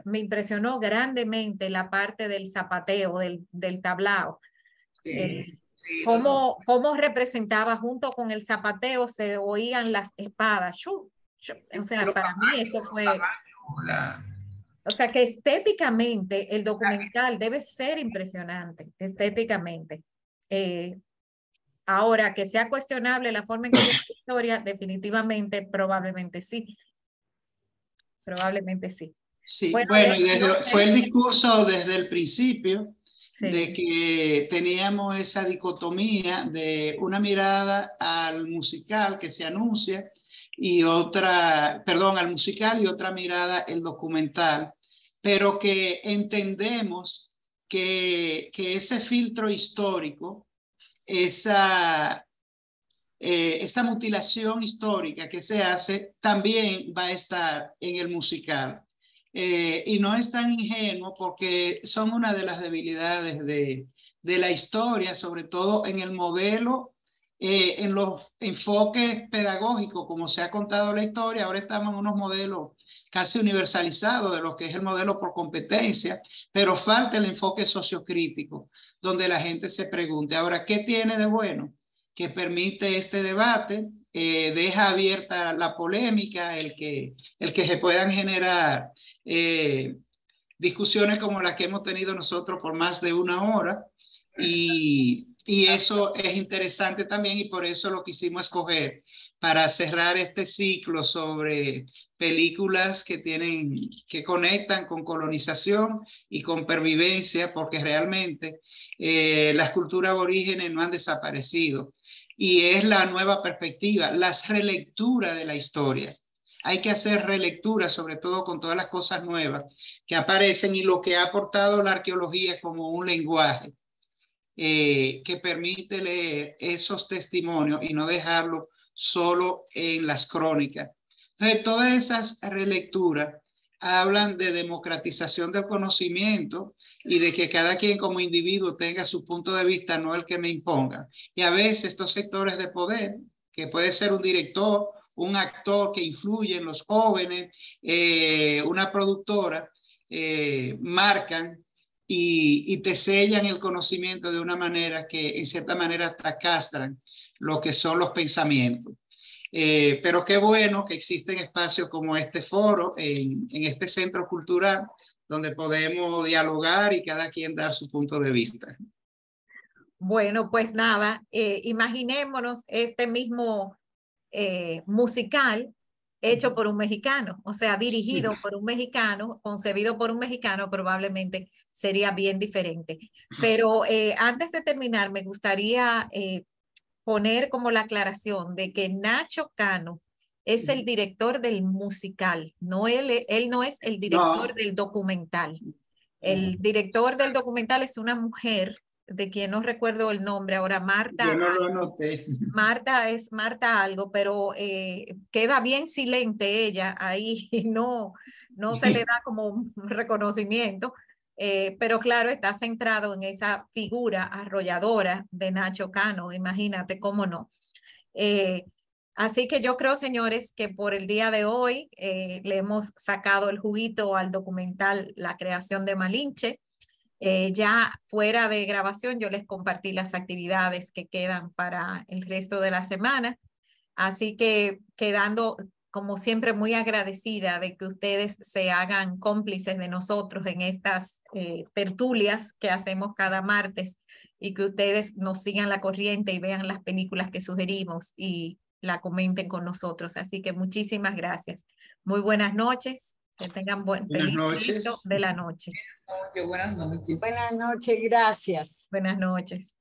me impresionó grandemente la parte del zapateo, del tablao. Sí. Sí, cómo representaba junto con el zapateo, se oían las espadas. Shu, shu. O sea, los para mí eso caballos, fue, o sea, que estéticamente el documental debe ser impresionante, estéticamente. Ahora, que sea cuestionable la forma en que cuenta la historia, definitivamente, probablemente sí. Probablemente sí. Sí, Bueno, bueno, y no fue sé. el discurso desde el principio de Sí. que teníamos esa dicotomía de una mirada al musical que se anuncia y otra, perdón, al musical y otra mirada el documental, pero que entendemos que ese filtro histórico, esa mutilación histórica que se hace también va a estar en el musical. Y no es tan ingenuo porque son una de las debilidades de la historia, sobre todo en el modelo, en los enfoques pedagógicos, como se ha contado la historia. Ahora estamos en unos modelos casi universalizados de lo que es el modelo por competencia, pero falta el enfoque sociocrítico, donde la gente se pregunte, ahora, ¿qué tiene de bueno? Que permite este debate, deja abierta la polémica, el que se puedan generar discusiones como las que hemos tenido nosotros por más de una hora, y eso es interesante también, y por eso lo quisimos escoger para cerrar este ciclo sobre películas que conectan con colonización y con pervivencia, porque realmente las culturas aborígenes no han desaparecido. Y es la nueva perspectiva, las relecturas de la historia. Hay que hacer relectura, sobre todo con todas las cosas nuevas que aparecen y lo que ha aportado la arqueología como un lenguaje que permite leer esos testimonios y no dejarlo solo en las crónicas. Entonces, todas esas relecturas hablan de democratización del conocimiento y de que cada quien como individuo tenga su punto de vista, no el que me imponga. Y a veces estos sectores de poder, que puede ser un director, un actor que influye en los jóvenes, una productora, marcan y te sellan el conocimiento de una manera que en cierta manera hasta castran lo que son los pensamientos. Pero qué bueno que existen espacios como este foro, en este centro cultural, donde podemos dialogar y cada quien dar su punto de vista. Bueno, pues nada, imaginémonos este mismo musical hecho por un mexicano, o sea, dirigido por un mexicano, concebido por un mexicano, probablemente sería bien diferente. Pero antes de terminar, me gustaría poner como la aclaración de que Nacho Cano es el director del musical, no él no es el director del documental. El director del documental es una mujer de quien no recuerdo el nombre ahora, Marta. Yo no lo anoté. Marta es Marta algo, pero queda bien silente ella ahí y no se le da como un reconocimiento, pero claro, está centrado en esa figura arrolladora de Nacho Cano, imagínate cómo no. Así que yo creo, señores, que por el día de hoy le hemos sacado el juguito al documental La creación de Malinche. Ya fuera de grabación, yo les compartí las actividades que quedan para el resto de la semana. Así que quedando, como siempre, muy agradecida de que ustedes se hagan cómplices de nosotros en estas tertulias que hacemos cada martes y que ustedes nos sigan la corriente y vean las películas que sugerimos y la comenten con nosotros. Así que muchísimas gracias. Muy buenas noches. Que tengan feliz resto de la noche. Buenas noches. Buenas noches, gracias. Buenas noches.